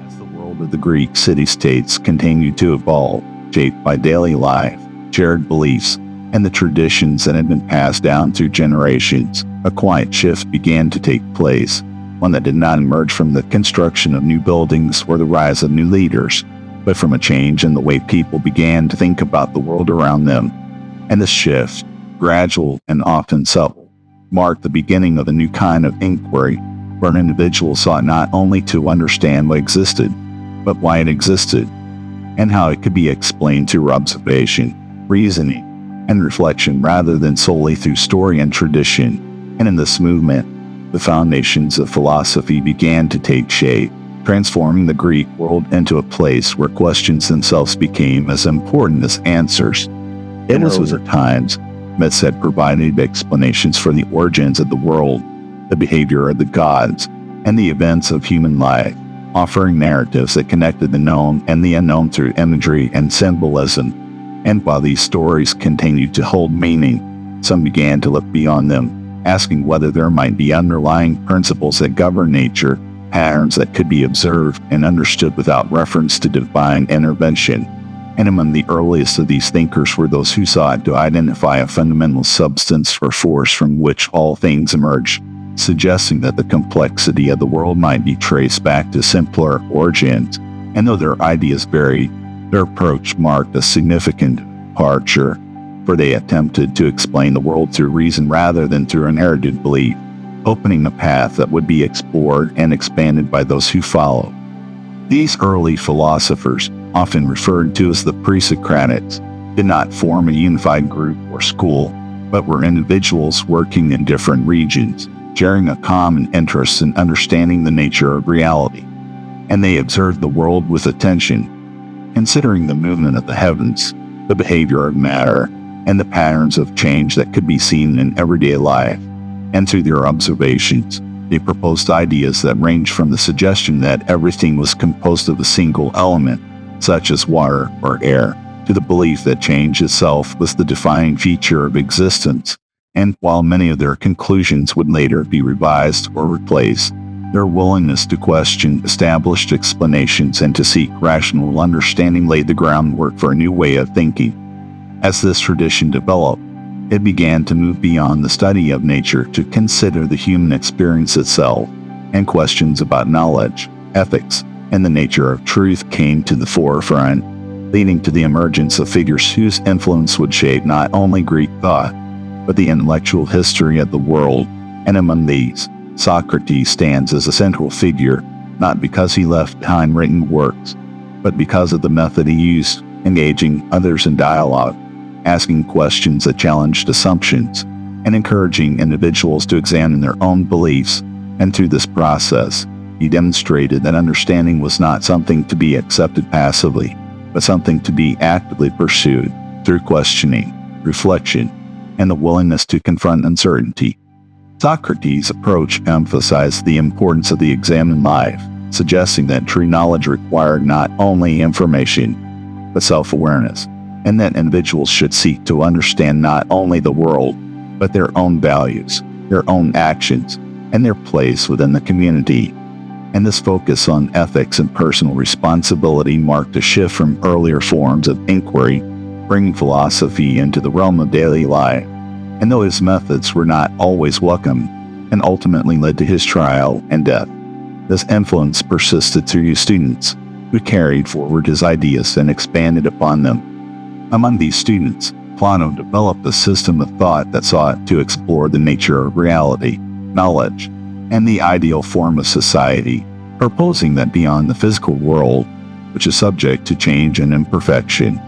As the world of the Greek city-states continued to evolve, shaped by daily life, shared beliefs, and the traditions that had been passed down through generations, a quiet shift began to take place. one that did not emerge from the construction of new buildings or the rise of new leaders, but from a change in the way people began to think about the world around them. And this shift, gradual and often subtle, marked the beginning of a new kind of inquiry, where an individual sought not only to understand what existed, but why it existed, and how it could be explained through observation, reasoning, and reflection rather than solely through story and tradition. And in this movement, the foundations of philosophy began to take shape, transforming the Greek world into a place where questions themselves became as important as answers. It was at times myths had provided explanations for the origins of the world, the behavior of the gods, and the events of human life, offering narratives that connected the known and the unknown through imagery and symbolism. And while these stories continued to hold meaning, some began to look beyond them, asking whether there might be underlying principles that govern nature, patterns that could be observed and understood without reference to divine intervention. And among the earliest of these thinkers were those who sought to identify a fundamental substance or force from which all things emerged, suggesting that the complexity of the world might be traced back to simpler origins. And though their ideas varied, their approach marked a significant departure, for they attempted to explain the world through reason rather than through inherited belief, opening a path that would be explored and expanded by those who followed. These early philosophers, often referred to as the pre-Socratics, did not form a unified group or school, but were individuals working in different regions, sharing a common interest in understanding the nature of reality. And they observed the world with attention, considering the movement of the heavens, the behavior of matter, and the patterns of change that could be seen in everyday life. And through their observations, they proposed ideas that ranged from the suggestion that everything was composed of a single element, such as water or air, to the belief that change itself was the defining feature of existence. And while many of their conclusions would later be revised or replaced, their willingness to question established explanations and to seek rational understanding laid the groundwork for a new way of thinking. As this tradition developed, it began to move beyond the study of nature to consider the human experience itself, and questions about knowledge, ethics, and the nature of truth came to the forefront, leading to the emergence of figures whose influence would shape not only Greek thought, but the intellectual history of the world. And among these, Socrates stands as a central figure, not because he left behind written works, but because of the method he used, engaging others in dialogue, asking questions that challenged assumptions, and encouraging individuals to examine their own beliefs. And through this process, he demonstrated that understanding was not something to be accepted passively, but something to be actively pursued through questioning, reflection, and the willingness to confront uncertainty. Socrates' approach emphasized the importance of the examined life, suggesting that true knowledge required not only information, but self-awareness, and that individuals should seek to understand not only the world, but their own values, their own actions, and their place within the community. And this focus on ethics and personal responsibility marked a shift from earlier forms of inquiry, bringing philosophy into the realm of daily life. And though his methods were not always welcome, and ultimately led to his trial and death, this influence persisted through his students, who carried forward his ideas and expanded upon them. Among these students, Plato developed a system of thought that sought to explore the nature of reality, knowledge, and the ideal form of society, proposing that beyond the physical world, which is subject to change and imperfection,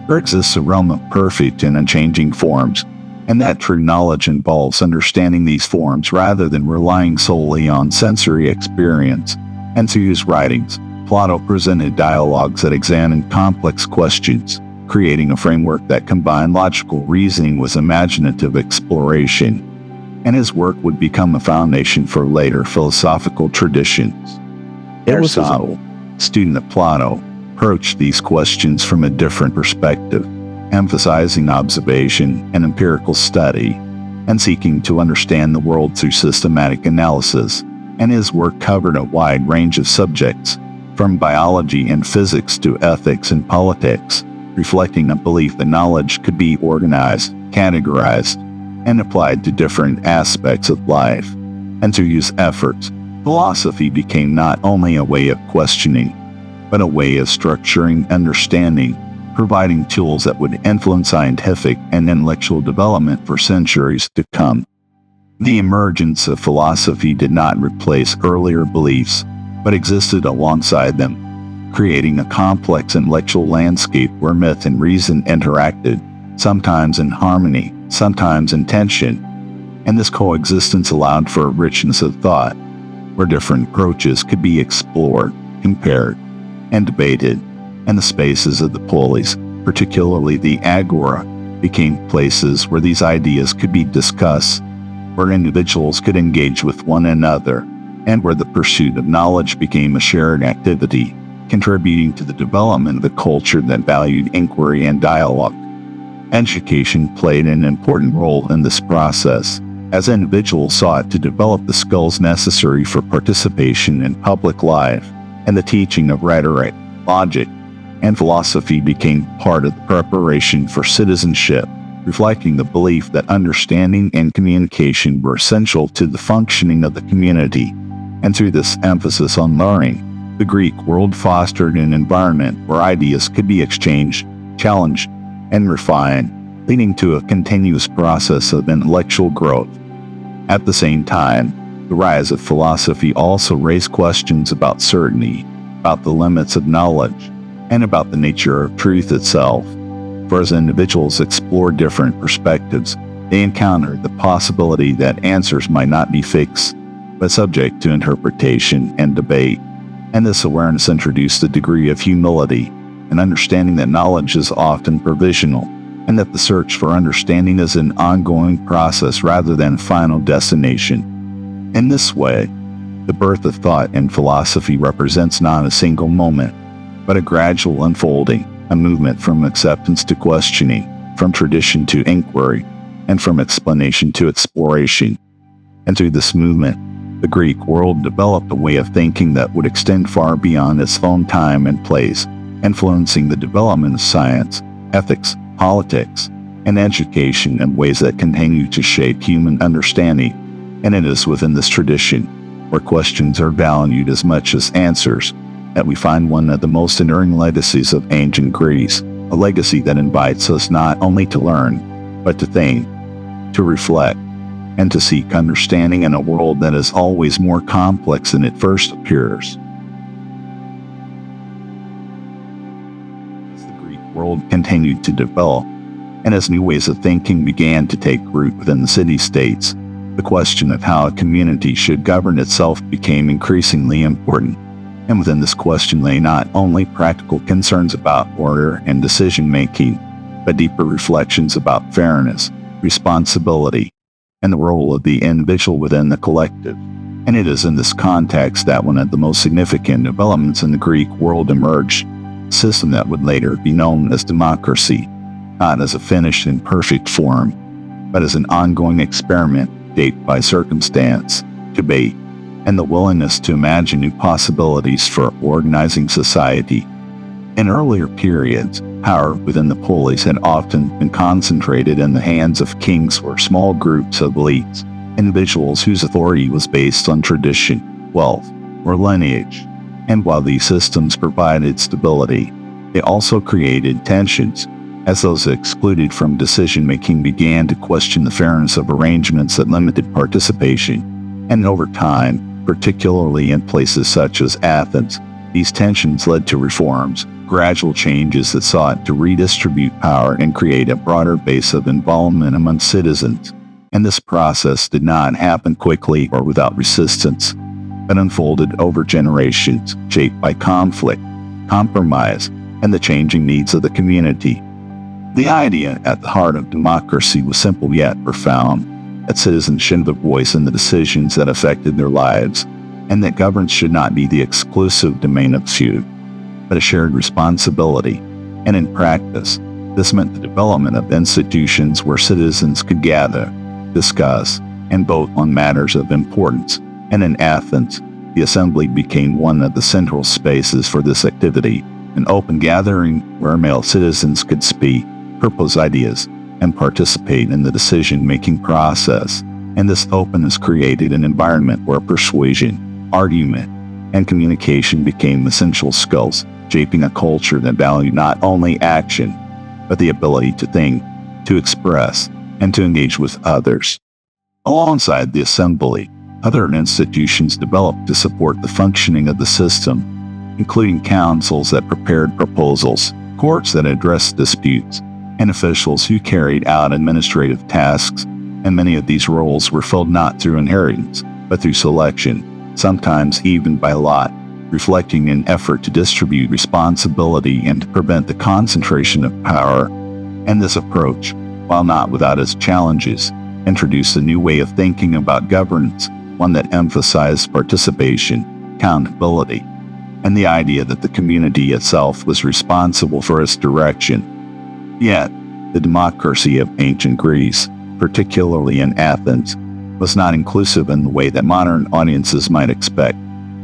there exists a realm of perfect and unchanging forms, and that true knowledge involves understanding these forms rather than relying solely on sensory experience. And through his writings, Plato presented dialogues that examined complex questions, creating a framework that combined logical reasoning with imaginative exploration. And his work would become a foundation for later philosophical traditions. Aristotle, student of Plato, approached these questions from a different perspective, emphasizing observation and empirical study, and seeking to understand the world through systematic analysis. And his work covered a wide range of subjects, from biology and physics to ethics and politics, reflecting a belief that knowledge could be organized, categorized, and applied to different aspects of life. And through his efforts, Philosophy became not only a way of questioning, but a way of structuring understanding, providing tools that would influence scientific and intellectual development for centuries to come. The emergence of philosophy did not replace earlier beliefs, but existed alongside them, creating a complex intellectual landscape where myth and reason interacted, sometimes in harmony, sometimes in tension. And this coexistence allowed for a richness of thought, where different approaches could be explored, compared, and debated, and the spaces of the polis, particularly the agora, became places where these ideas could be discussed, where individuals could engage with one another, and where the pursuit of knowledge became a shared activity, contributing to the development of a culture that valued inquiry and dialogue. Education played an important role in this process, as individuals sought to develop the skills necessary for participation in public life, and the teaching of rhetoric, logic, and philosophy became part of the preparation for citizenship, reflecting the belief that understanding and communication were essential to the functioning of the community. And through this emphasis on learning, the Greek world fostered an environment where ideas could be exchanged, challenged, and refined, leading to a continuous process of intellectual growth. At the same time, the rise of philosophy also raised questions about certainty, about the limits of knowledge, and about the nature of truth itself. For as individuals explored different perspectives, they encountered the possibility that answers might not be fixed, but subject to interpretation and debate. And this awareness introduced a degree of humility, an understanding that knowledge is often provisional, and that the search for understanding is an ongoing process rather than a final destination. In this way, the birth of thought and philosophy represents not a single moment, but a gradual unfolding, a movement from acceptance to questioning, from tradition to inquiry, and from explanation to exploration. And through this movement, the Greek world developed a way of thinking that would extend far beyond its own time and place, influencing the development of science, ethics, politics, and education in ways that continue to shape human understanding. And it is within this tradition, where questions are valued as much as answers, that we find one of the most enduring legacies of ancient Greece, a legacy that invites us not only to learn, but to think, to reflect, and to seek understanding in a world that is always more complex than it first appears. As the Greek world continued to develop, and as new ways of thinking began to take root within the city-states, the question of how a community should govern itself became increasingly important. And within this question lay not only practical concerns about order and decision-making, but deeper reflections about fairness, responsibility, and the role of the individual within the collective. And it is in this context that one of the most significant developments in the Greek world emerged, a system that would later be known as democracy, not as a finished and perfect form, but as an ongoing experiment shaped by circumstance, debate, and the willingness to imagine new possibilities for organizing society. In earlier periods, power within the polis had often been concentrated in the hands of kings or small groups of elites, individuals whose authority was based on tradition, wealth, or lineage. And while these systems provided stability, they also created tensions, as those excluded from decision-making began to question the fairness of arrangements that limited participation. And over time, particularly in places such as Athens, these tensions led to reforms, gradual changes that sought to redistribute power and create a broader base of involvement among citizens. And this process did not happen quickly or without resistance, but unfolded over generations, shaped by conflict, compromise, and the changing needs of the community. The idea at the heart of democracy was simple yet profound, that citizens should have a voice in the decisions that affected their lives, and that governance should not be the exclusive domain of few, but a shared responsibility. And in practice, this meant the development of institutions where citizens could gather, discuss, and vote on matters of importance. And in Athens, the assembly became one of the central spaces for this activity, an open gathering where male citizens could speak, propose ideas, and participate in the decision-making process. And this openness created an environment where persuasion, argument and communication became essential skills, shaping a culture that valued not only action, but the ability to think, to express, and to engage with others. Alongside the assembly, other institutions developed to support the functioning of the system, including councils that prepared proposals, courts that addressed disputes, and officials who carried out administrative tasks, and many of these roles were filled not through inheritance, but through selection, sometimes even by lot, reflecting an effort to distribute responsibility and to prevent the concentration of power. And this approach, while not without its challenges, introduced a new way of thinking about governance, one that emphasized participation, accountability, and the idea that the community itself was responsible for its direction. Yet, the democracy of ancient Greece, particularly in Athens, was not inclusive in the way that modern audiences might expect,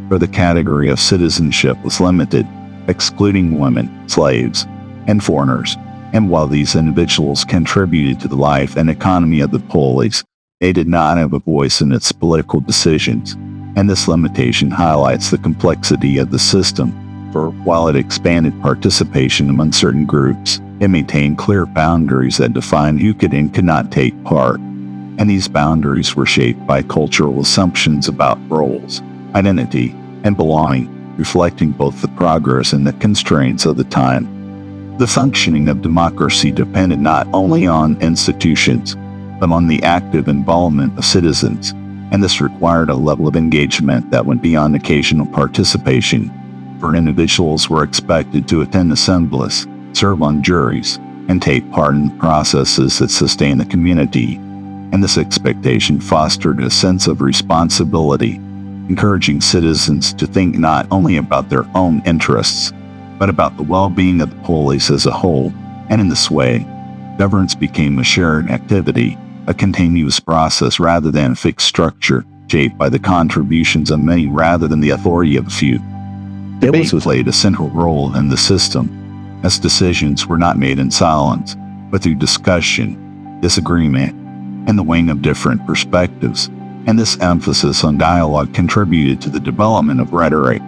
for the category of citizenship was limited, excluding women, slaves, and foreigners. And while these individuals contributed to the life and economy of the polis, they did not have a voice in its political decisions. And this limitation highlights the complexity of the system, for while it expanded participation among certain groups, it maintained clear boundaries that defined who could and could not take part. And these boundaries were shaped by cultural assumptions about roles, identity, and belonging, reflecting both the progress and the constraints of the time. The functioning of democracy depended not only on institutions, but on the active involvement of citizens, and this required a level of engagement that went beyond occasional participation, for individuals were expected to attend assemblies, serve on juries, and take part in processes that sustain the community. And this expectation fostered a sense of responsibility, encouraging citizens to think not only about their own interests, but about the well-being of the polis as a whole. And in this way, governance became a shared activity, a continuous process rather than a fixed structure, shaped by the contributions of many rather than the authority of a few. Debate played a central role in the system, as decisions were not made in silence, but through discussion, disagreement, and the weighing of different perspectives. And this emphasis on dialogue contributed to the development of rhetoric,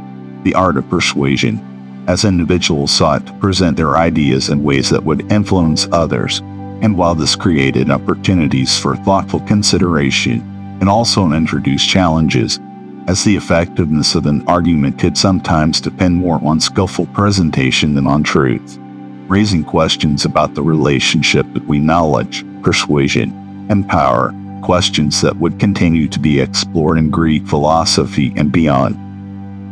the art of persuasion, as individuals sought to present their ideas in ways that would influence others. And while this created opportunities for thoughtful consideration, it also introduced challenges, as the effectiveness of an argument could sometimes depend more on skillful presentation than on truth, raising questions about the relationship between knowledge, persuasion, and power, questions that would continue to be explored in Greek philosophy and beyond.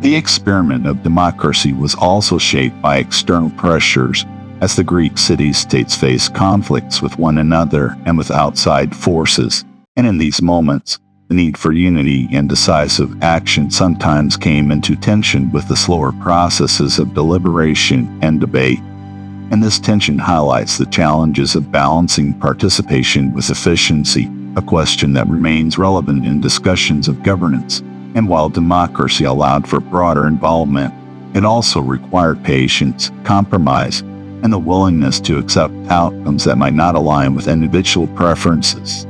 The experiment of democracy was also shaped by external pressures, as the Greek city-states faced conflicts with one another and with outside forces. And in these moments, the need for unity and decisive action sometimes came into tension with the slower processes of deliberation and debate. And this tension highlights the challenges of balancing participation with efficiency, a question that remains relevant in discussions of governance. And while democracy allowed for broader involvement, it also required patience, compromise, and the willingness to accept outcomes that might not align with individual preferences.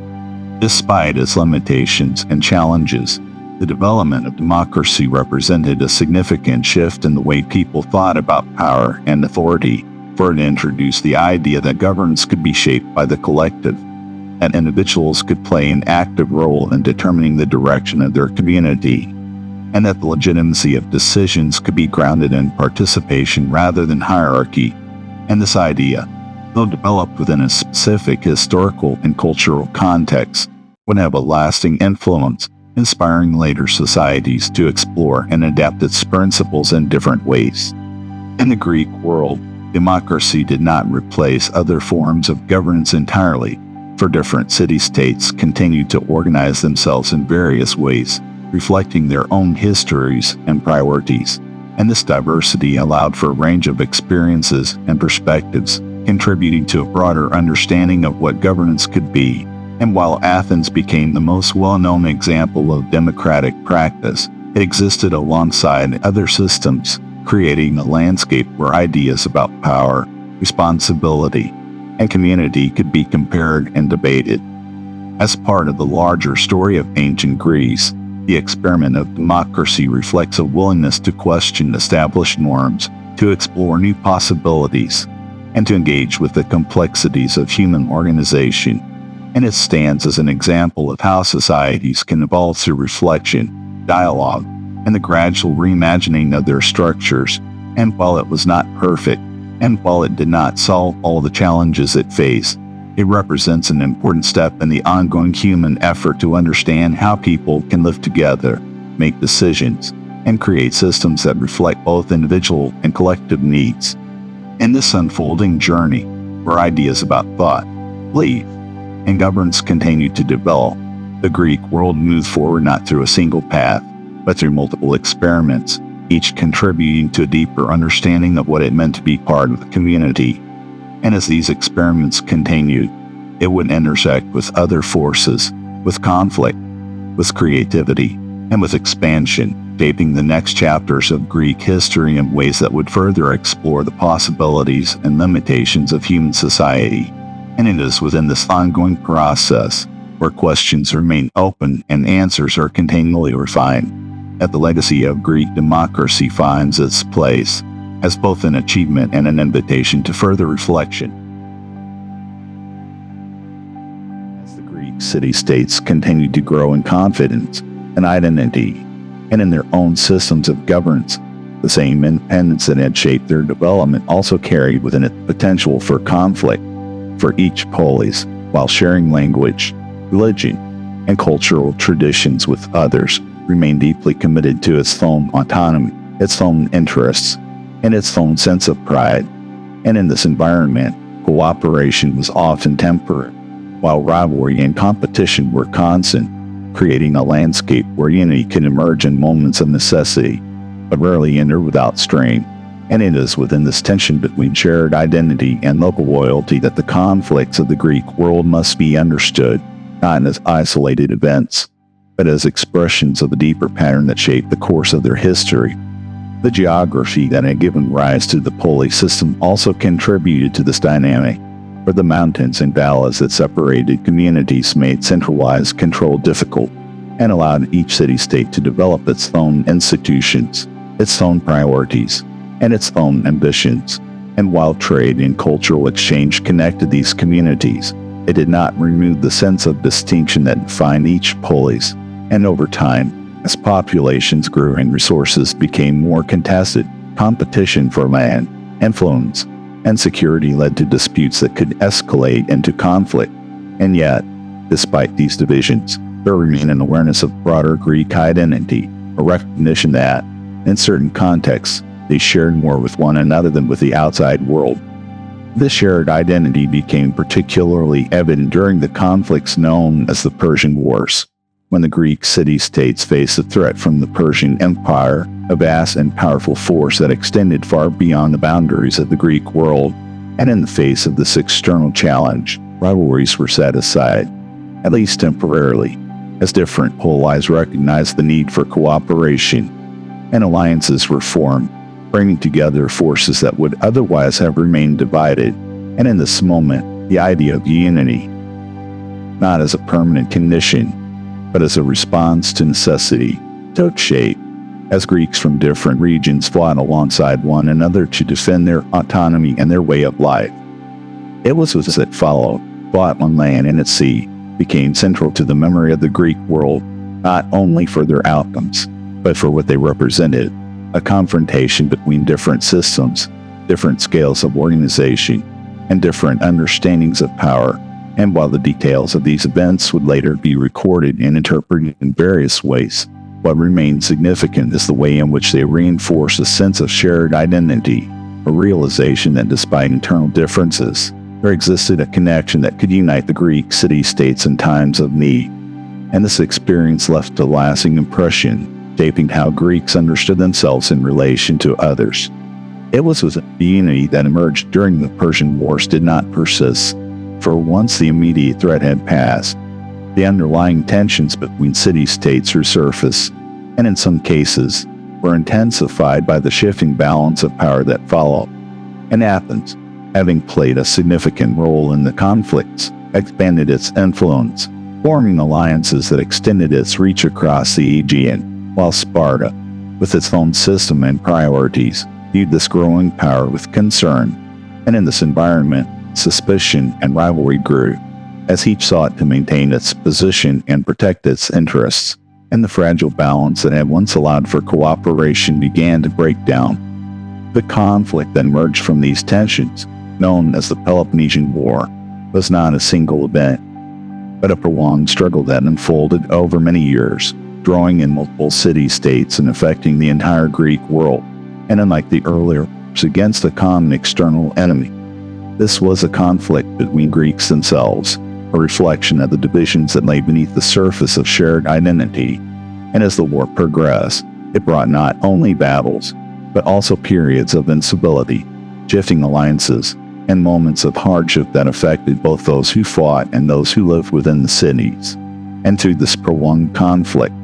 Despite its limitations and challenges, the development of democracy represented a significant shift in the way people thought about power and authority, for it introduced the idea that governance could be shaped by the collective, that individuals could play an active role in determining the direction of their community, and that the legitimacy of decisions could be grounded in participation rather than hierarchy. And this idea, though developed within a specific historical and cultural context, would have a lasting influence, inspiring later societies to explore and adapt its principles in different ways. In the Greek world, democracy did not replace other forms of governance entirely, for different city-states continued to organize themselves in various ways, reflecting their own histories and priorities. And this diversity allowed for a range of experiences and perspectives, contributing to a broader understanding of what governance could be. And while Athens became the most well-known example of democratic practice, it existed alongside other systems, creating a landscape where ideas about power, responsibility, and community could be compared and debated. As part of the larger story of ancient Greece, The experiment of democracy reflects a willingness to question established norms, to explore new possibilities, and to engage with the complexities of human organization. And it stands as an example of how societies can evolve through reflection, dialogue, and the gradual reimagining of their structures. And while it was not perfect, and while it did not solve all the challenges it faced, it represents an important step in the ongoing human effort to understand how people can live together, make decisions, and create systems that reflect both individual and collective needs. In this unfolding journey, where ideas about thought, belief, and governance continue to develop, the Greek world moved forward not through a single path, but through multiple experiments, each contributing to a deeper understanding of what it meant to be part of the community. And as these experiments continued, it would intersect with other forces, with conflict, with creativity, and with expansion, shaping the next chapters of Greek history in ways that would further explore the possibilities and limitations of human society. And it is within this ongoing process, where questions remain open and answers are continually refined, that the legacy of Greek democracy finds its place as both an achievement and an invitation to further reflection. As the Greek city-states continued to grow in confidence and identity, and in their own systems of governance, the same independence that had shaped their development also carried within it the potential for conflict, for each polis, while sharing language, religion, and cultural traditions with others, remained deeply committed to its own autonomy, its own interests, and its own sense of pride. And in this environment, cooperation was often tempered, while rivalry and competition were constant, creating a landscape where unity could emerge in moments of necessity, but rarely enter without strain. And it is within this tension between shared identity and local loyalty that the conflicts of the Greek world must be understood, not as isolated events, but as expressions of a deeper pattern that shaped the course of their history. The geography that had given rise to the polis system also contributed to this dynamic, where the mountains and valleys that separated communities made centralized control difficult and allowed each city-state to develop its own institutions, its own priorities, and its own ambitions. And while trade and cultural exchange connected these communities, it did not remove the sense of distinction that defined each polis. And over time, as populations grew and resources became more contested, competition for land, influence, and security led to disputes that could escalate into conflict. And yet, despite these divisions, there remained an awareness of broader Greek identity, a recognition that, in certain contexts, they shared more with one another than with the outside world. This shared identity became particularly evident during the conflicts known as the Persian Wars, when the Greek city-states faced a threat from the Persian Empire, a vast and powerful force that extended far beyond the boundaries of the Greek world. And in the face of this external challenge, rivalries were set aside, at least temporarily, as different polis recognized the need for cooperation, and alliances were formed, bringing together forces that would otherwise have remained divided. And in this moment, the idea of unity, not as a permanent condition, but as a response to necessity, took shape, as Greeks from different regions fought alongside one another to defend their autonomy and their way of life. It was as it followed, fought on land and at sea, became central to the memory of the Greek world, not only for their outcomes, but for what they represented, a confrontation between different systems, different scales of organization, and different understandings of power. And while the details of these events would later be recorded and interpreted in various ways, what remained significant is the way in which they reinforce a sense of shared identity, a realization that despite internal differences, there existed a connection that could unite the Greek city-states in times of need. And this experience left a lasting impression, shaping how Greeks understood themselves in relation to others. It was with the unity that emerged during the Persian Wars did not persist. For once the immediate threat had passed, the underlying tensions between city-states resurfaced, and in some cases, were intensified by the shifting balance of power that followed. And Athens, having played a significant role in the conflicts, expanded its influence, forming alliances that extended its reach across the Aegean, while Sparta, with its own system and priorities, viewed this growing power with concern. And in this environment, suspicion and rivalry grew, as each sought to maintain its position and protect its interests, and the fragile balance that had once allowed for cooperation began to break down. The conflict that emerged from these tensions, known as the Peloponnesian War, was not a single event, but a prolonged struggle that unfolded over many years, drawing in multiple city-states and affecting the entire Greek world, and unlike the earlier wars against a common external enemy, this was a conflict between Greeks themselves, a reflection of the divisions that lay beneath the surface of shared identity. And as the war progressed, it brought not only battles, but also periods of instability, shifting alliances, and moments of hardship that affected both those who fought and those who lived within the cities. And through this prolonged conflict,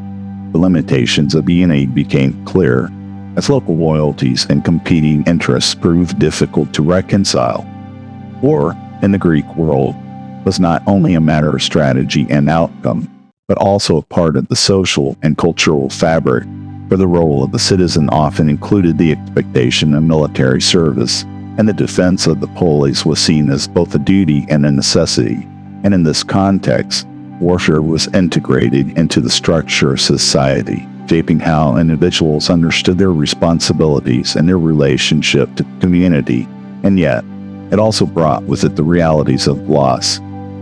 the limitations of unity became clear, as local loyalties and competing interests proved difficult to reconcile. War, in the Greek world, was not only a matter of strategy and outcome, but also a part of the social and cultural fabric, for the role of the citizen often included the expectation of military service, and the defense of the polis was seen as both a duty and a necessity. And in this context, warfare was integrated into the structure of society, shaping how individuals understood their responsibilities and their relationship to the community. And yet, it also brought with it the realities of loss,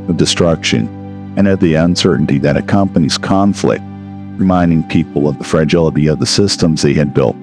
of destruction, and of the uncertainty that accompanies conflict, reminding people of the fragility of the systems they had built.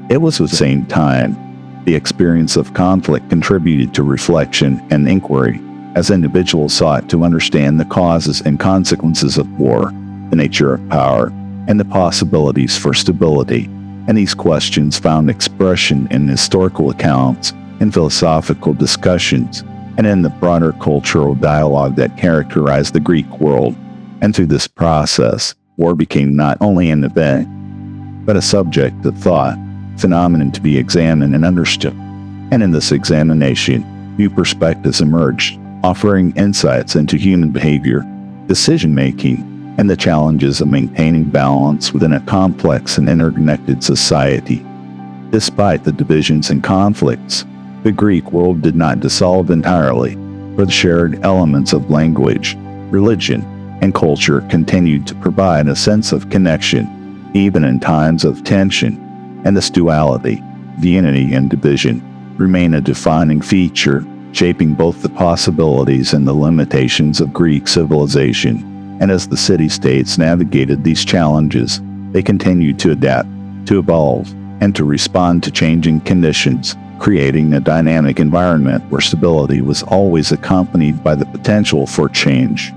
It was at the same time, the experience of conflict contributed to reflection and inquiry, as individuals sought to understand the causes and consequences of war, the nature of power, and the possibilities for stability. And these questions found expression in historical accounts, in philosophical discussions, and in the broader cultural dialogue that characterized the Greek world. And through this process, war became not only an event, but a subject of thought, phenomenon to be examined and understood. And in this examination, new perspectives emerged, offering insights into human behavior, decision-making, and the challenges of maintaining balance within a complex and interconnected society. Despite the divisions and conflicts, the Greek world did not dissolve entirely, for the shared elements of language, religion, and culture continued to provide a sense of connection, even in times of tension. And this duality, the unity and division, remain a defining feature, shaping both the possibilities and the limitations of Greek civilization. And as the city-states navigated these challenges, they continued to adapt, to evolve, and to respond to changing conditions, creating a dynamic environment where stability was always accompanied by the potential for change.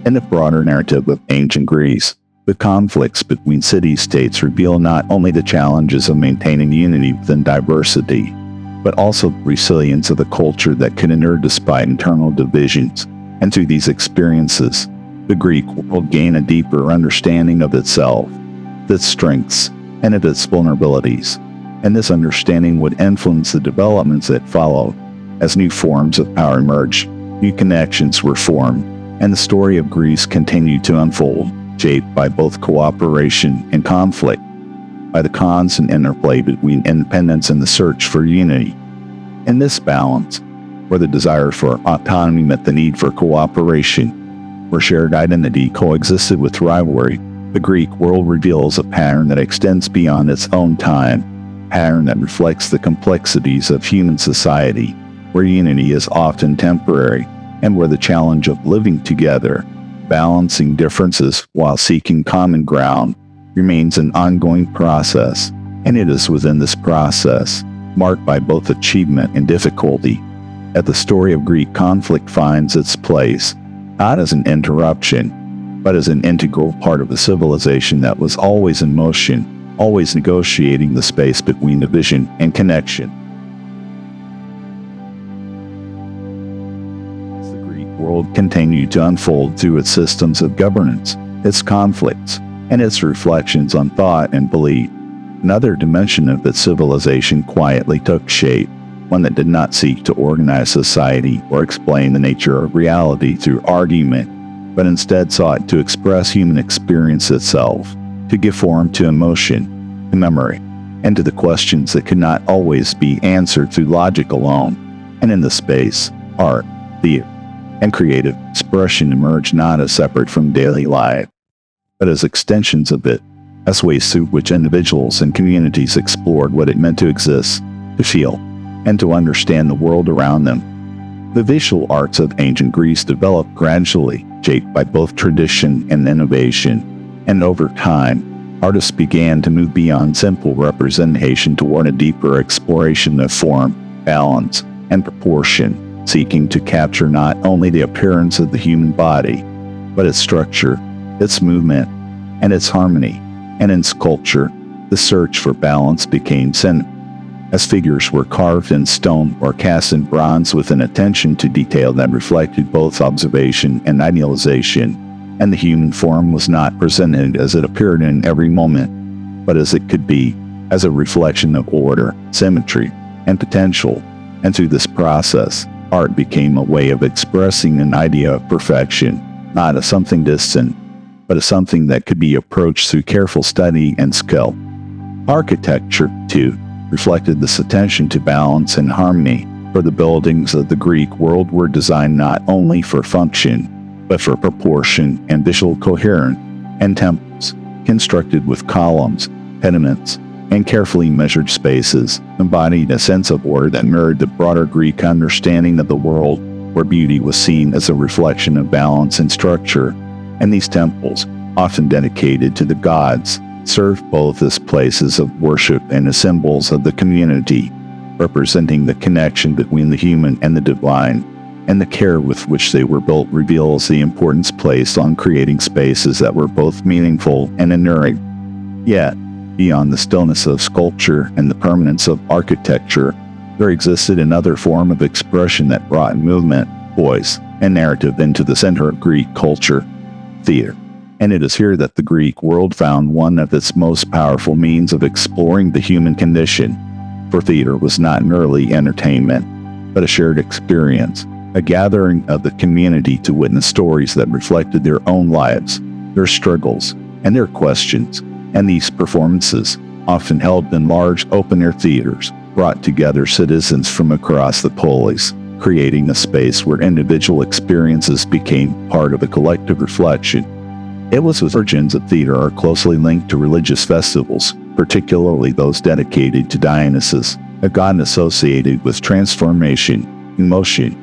In the broader narrative of ancient Greece, the conflicts between city-states reveal not only the challenges of maintaining unity within diversity, but also the resilience of the culture that could endure despite internal divisions. And through these experiences, the Greek world gained a deeper understanding of itself, of its strengths, and of its vulnerabilities. And this understanding would influence the developments that followed. As new forms of power emerged, new connections were formed, and the story of Greece continued to unfold, shaped by both cooperation and conflict, by the constant interplay between independence and the search for unity. In this balance, where the desire for autonomy met the need for cooperation, where shared identity coexisted with rivalry, the Greek world reveals a pattern that extends beyond its own time, a pattern that reflects the complexities of human society, where unity is often temporary, and where the challenge of living together, balancing differences while seeking common ground, remains an ongoing process. And it is within this process, marked by both achievement and difficulty, that the story of Greek conflict finds its place, not as an interruption, but as an integral part of a civilization that was always in motion, always negotiating the space between division and connection. World continued to unfold through its systems of governance, its conflicts, and its reflections on thought and belief. Another dimension of its civilization quietly took shape, one that did not seek to organize society or explain the nature of reality through argument, but instead sought to express human experience itself, to give form to emotion, to memory, and to the questions that could not always be answered through logic alone. And in this space, art, theater, and creative expression emerged not as separate from daily life, but as extensions of it, as ways through which individuals and communities explored what it meant to exist, to feel, and to understand the world around them. The visual arts of ancient Greece developed gradually, shaped by both tradition and innovation, and over time, artists began to move beyond simple representation toward a deeper exploration of form, balance, and proportion, seeking to capture not only the appearance of the human body, but its structure, its movement, and its harmony. And in sculpture, the search for balance became central, as figures were carved in stone or cast in bronze with an attention to detail that reflected both observation and idealization, and the human form was not presented as it appeared in every moment, but as it could be, as a reflection of order, symmetry, and potential. And through this process, art became a way of expressing an idea of perfection, not as something distant, but as something that could be approached through careful study and skill. Architecture, too, reflected this attention to balance and harmony, for the buildings of the Greek world were designed not only for function, but for proportion and visual coherence, and temples, constructed with columns, pediments, and carefully measured spaces, embodied a sense of order that mirrored the broader Greek understanding of the world, where beauty was seen as a reflection of balance and structure. And these temples, often dedicated to the gods, served both as places of worship and as symbols of the community, representing the connection between the human and the divine, and the care with which they were built reveals the importance placed on creating spaces that were both meaningful and enduring. Yet, beyond the stillness of sculpture and the permanence of architecture, there existed another form of expression that brought movement, voice, and narrative into the center of Greek culture: theater. And it is here that the Greek world found one of its most powerful means of exploring the human condition. For theater was not merely entertainment, but a shared experience, a gathering of the community to witness stories that reflected their own lives, their struggles, and their questions. And these performances, often held in large open-air theaters, brought together citizens from across the polis, creating a space where individual experiences became part of a collective reflection. It was with origins of theater are closely linked to religious festivals, particularly those dedicated to Dionysus, a god associated with transformation, emotion,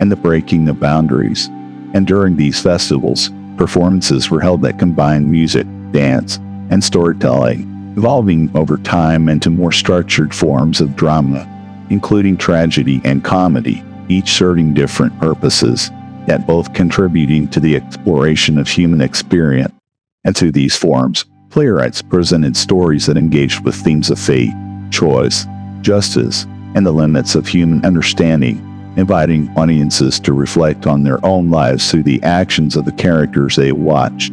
and the breaking of boundaries. And during these festivals, performances were held that combined music, dance, and storytelling, evolving over time into more structured forms of drama, including tragedy and comedy, each serving different purposes, yet both contributing to the exploration of human experience. And through these forms, playwrights presented stories that engaged with themes of fate, choice, justice, and the limits of human understanding, inviting audiences to reflect on their own lives through the actions of the characters they watched.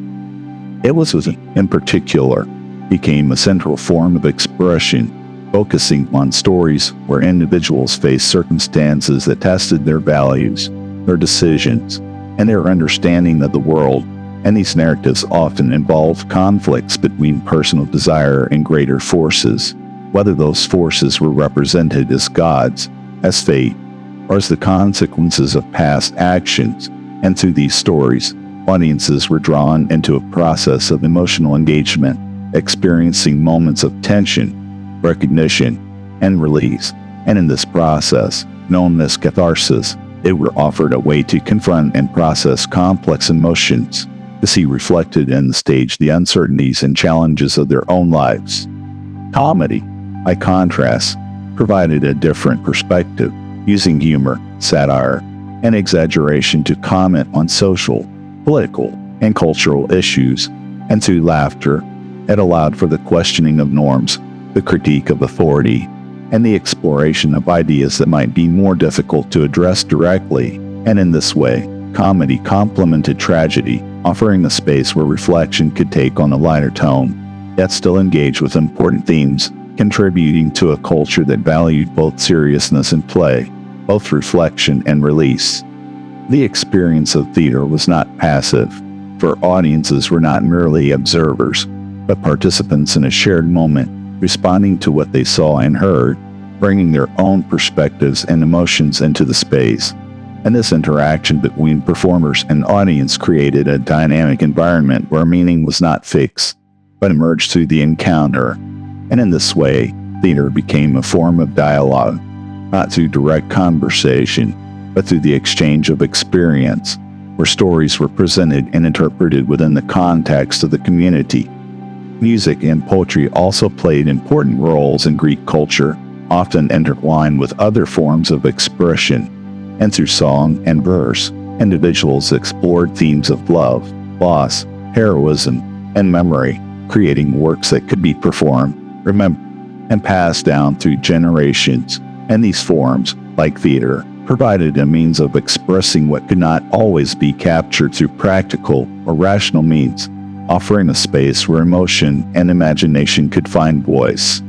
It was, in particular, became a central form of expression, focusing on stories where individuals faced circumstances that tested their values, their decisions, and their understanding of the world. And these narratives often involve conflicts between personal desire and greater forces, whether those forces were represented as gods, as fate, or as the consequences of past actions. And through these stories, audiences were drawn into a process of emotional engagement, experiencing moments of tension, recognition, and release. And in this process, known as catharsis, they were offered a way to confront and process complex emotions, to see reflected in the stage the uncertainties and challenges of their own lives. Comedy, by contrast, provided a different perspective, using humor, satire, and exaggeration to comment on social, political, and cultural issues. And through laughter, it allowed for the questioning of norms, the critique of authority, and the exploration of ideas that might be more difficult to address directly. And in this way, comedy complemented tragedy, offering a space where reflection could take on a lighter tone, yet still engage with important themes, contributing to a culture that valued both seriousness and play, both reflection and release. The experience of theater was not passive, for audiences were not merely observers, but participants in a shared moment, responding to what they saw and heard, bringing their own perspectives and emotions into the space. And this interaction between performers and audience created a dynamic environment where meaning was not fixed, but emerged through the encounter. And in this way, theater became a form of dialogue, not through direct conversation, but through the exchange of experience, where stories were presented and interpreted within the context of the community. Music and poetry also played important roles in Greek culture, often intertwined with other forms of expression. And through song and verse, individuals explored themes of love, loss, heroism, and memory, creating works that could be performed, remembered, and passed down through generations. And these forms, like theater, provided a means of expressing what could not always be captured through practical or rational means, offering a space where emotion and imagination could find voice.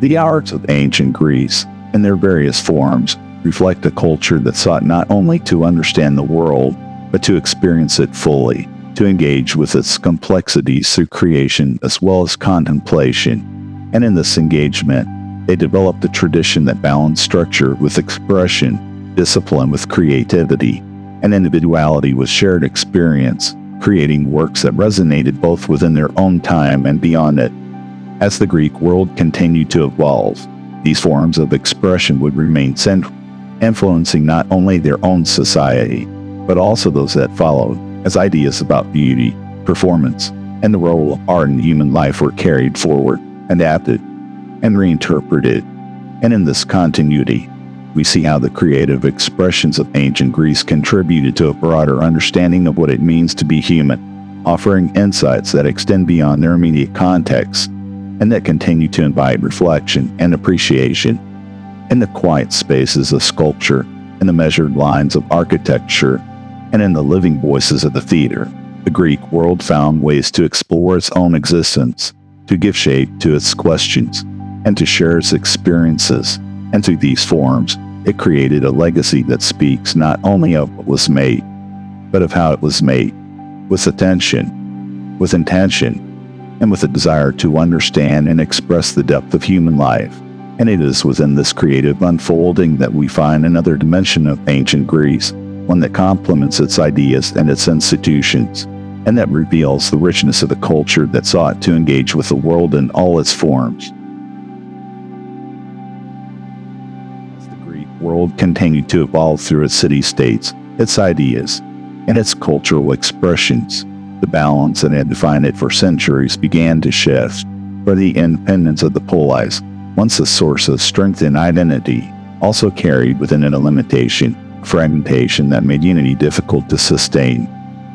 The arts of ancient Greece, in their various forms, reflect a culture that sought not only to understand the world, but to experience it fully, to engage with its complexities through creation as well as contemplation. And in this engagement, they developed a tradition that balanced structure with expression, discipline with creativity, and individuality with shared experience, creating works that resonated both within their own time and beyond it. As the Greek world continued to evolve, these forms of expression would remain central, influencing not only their own society, but also those that followed, as ideas about beauty, performance, and the role of art in human life were carried forward, adapted, and reinterpreted. And in this continuity, we see how the creative expressions of ancient Greece contributed to a broader understanding of what it means to be human, offering insights that extend beyond their immediate context, and that continue to invite reflection and appreciation. In the quiet spaces of sculpture, in the measured lines of architecture, and in the living voices of the theater, the Greek world found ways to explore its own existence, to give shape to its questions, and to share its experiences. And through these forms, it created a legacy that speaks not only of what was made, but of how it was made, with attention, with intention, and with a desire to understand and express the depth of human life. And it is within this creative unfolding that we find another dimension of ancient Greece, one that complements its ideas and its institutions, and that reveals the richness of the culture that sought to engage with the world in all its forms. As the Greek world continued to evolve through its city-states, its ideas, and its cultural expressions, the balance that had defined it for centuries began to shift, for the independence of the polis, once a source of strength and identity, also carried within it a limitation, fragmentation that made unity difficult to sustain.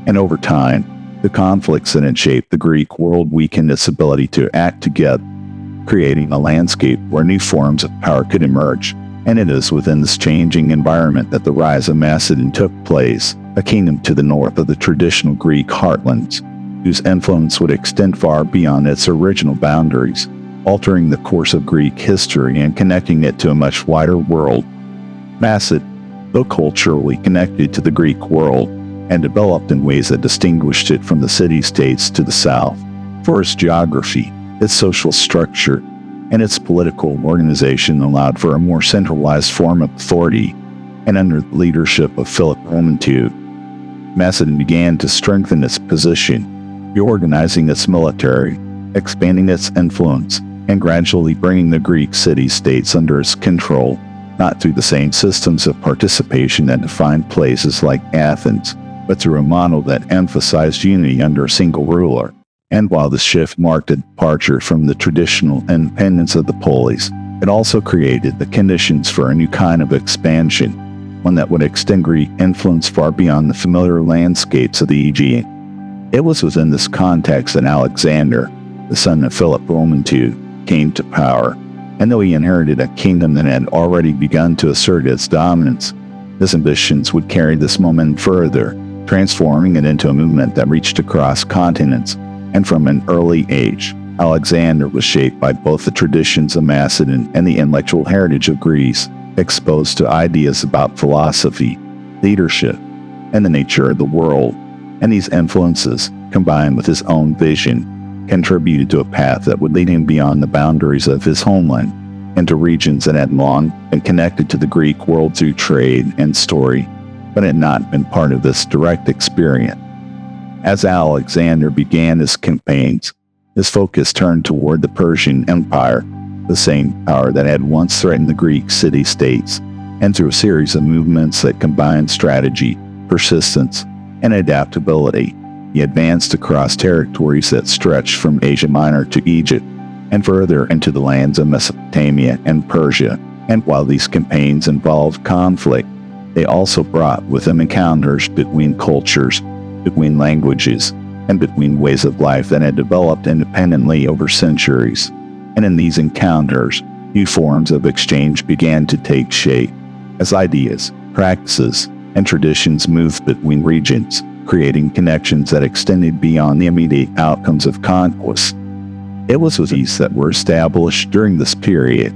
And over time, the conflicts that had shaped the Greek world weakened its ability to act together, creating a landscape where new forms of power could emerge. And it is within this changing environment that the rise of Macedon took place, a kingdom to the north of the traditional Greek heartlands, whose influence would extend far beyond its original boundaries, altering the course of Greek history and connecting it to a much wider world. Macedon, though culturally connected to the Greek world, and developed in ways that distinguished it from the city-states to the south, for its geography, its social structure, and its political organization allowed for a more centralized form of authority. And under the leadership of Philip II, Macedon began to strengthen its position, reorganizing its military, expanding its influence, and gradually bringing the Greek city-states under its control, not through the same systems of participation that defined places like Athens, but through a model that emphasized unity under a single ruler. And while the shift marked a departure from the traditional independence of the polis, it also created the conditions for a new kind of expansion, one that would extend Greek influence far beyond the familiar landscapes of the Aegean. It was within this context that Alexander, the son of Philip II, came to power, and though he inherited a kingdom that had already begun to assert its dominance, his ambitions would carry this momentum further, transforming it into a movement that reached across continents. And from an early age, Alexander was shaped by both the traditions of Macedon and the intellectual heritage of Greece, exposed to ideas about philosophy, leadership, and the nature of the world, and these influences, combined with his own vision, contributed to a path that would lead him beyond the boundaries of his homeland into regions that had long been connected to the Greek world through trade and story, but had not been part of this direct experience. As Alexander began his campaigns, his focus turned toward the Persian Empire, the same power that had once threatened the Greek city-states, and through a series of movements that combined strategy, persistence, and adaptability, he advanced across territories that stretched from Asia Minor to Egypt, and further into the lands of Mesopotamia and Persia. And while these campaigns involved conflict, they also brought with them encounters between cultures, between languages, and between ways of life that had developed independently over centuries. And in these encounters, new forms of exchange began to take shape, as ideas, practices, and traditions moved between regions, creating connections that extended beyond the immediate outcomes of conquest. It was with these that were established during this period,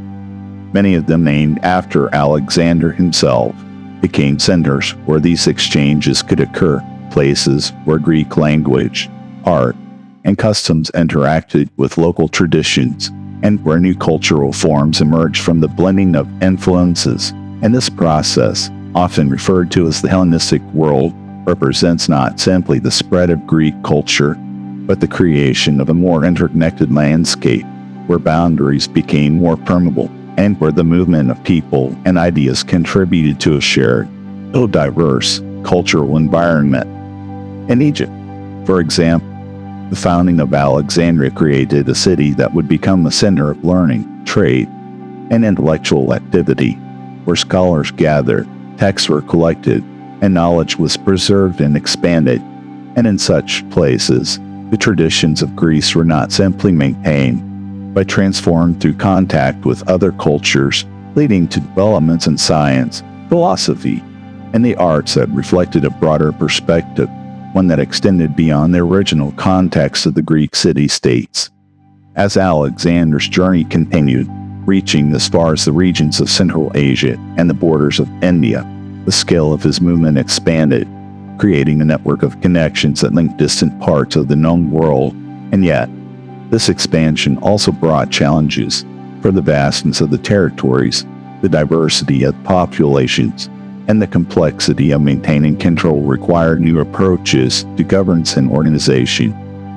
many of them named after Alexander himself, became centers where these exchanges could occur, places where Greek language, art, and customs interacted with local traditions, and where new cultural forms emerged from the blending of influences. And this process, often referred to as the Hellenistic world, represents not simply the spread of Greek culture, but the creation of a more interconnected landscape where boundaries became more permeable and where the movement of people and ideas contributed to a shared, though diverse, cultural environment. In Egypt, for example, the founding of Alexandria created a city that would become a center of learning, trade, and intellectual activity, where scholars gathered, texts were collected, and knowledge was preserved and expanded. And in such places, the traditions of Greece were not simply maintained, but transformed through contact with other cultures, leading to developments in science, philosophy, and the arts that reflected a broader perspective, one that extended beyond the original context of the Greek city-states. As Alexander's journey continued, reaching as far as the regions of Central Asia and the borders of India, the scale of his movement expanded, creating a network of connections that linked distant parts of the known world. And yet, this expansion also brought challenges for the vastness of the territories, the diversity of populations, and the complexity of maintaining control required new approaches to governance and organization.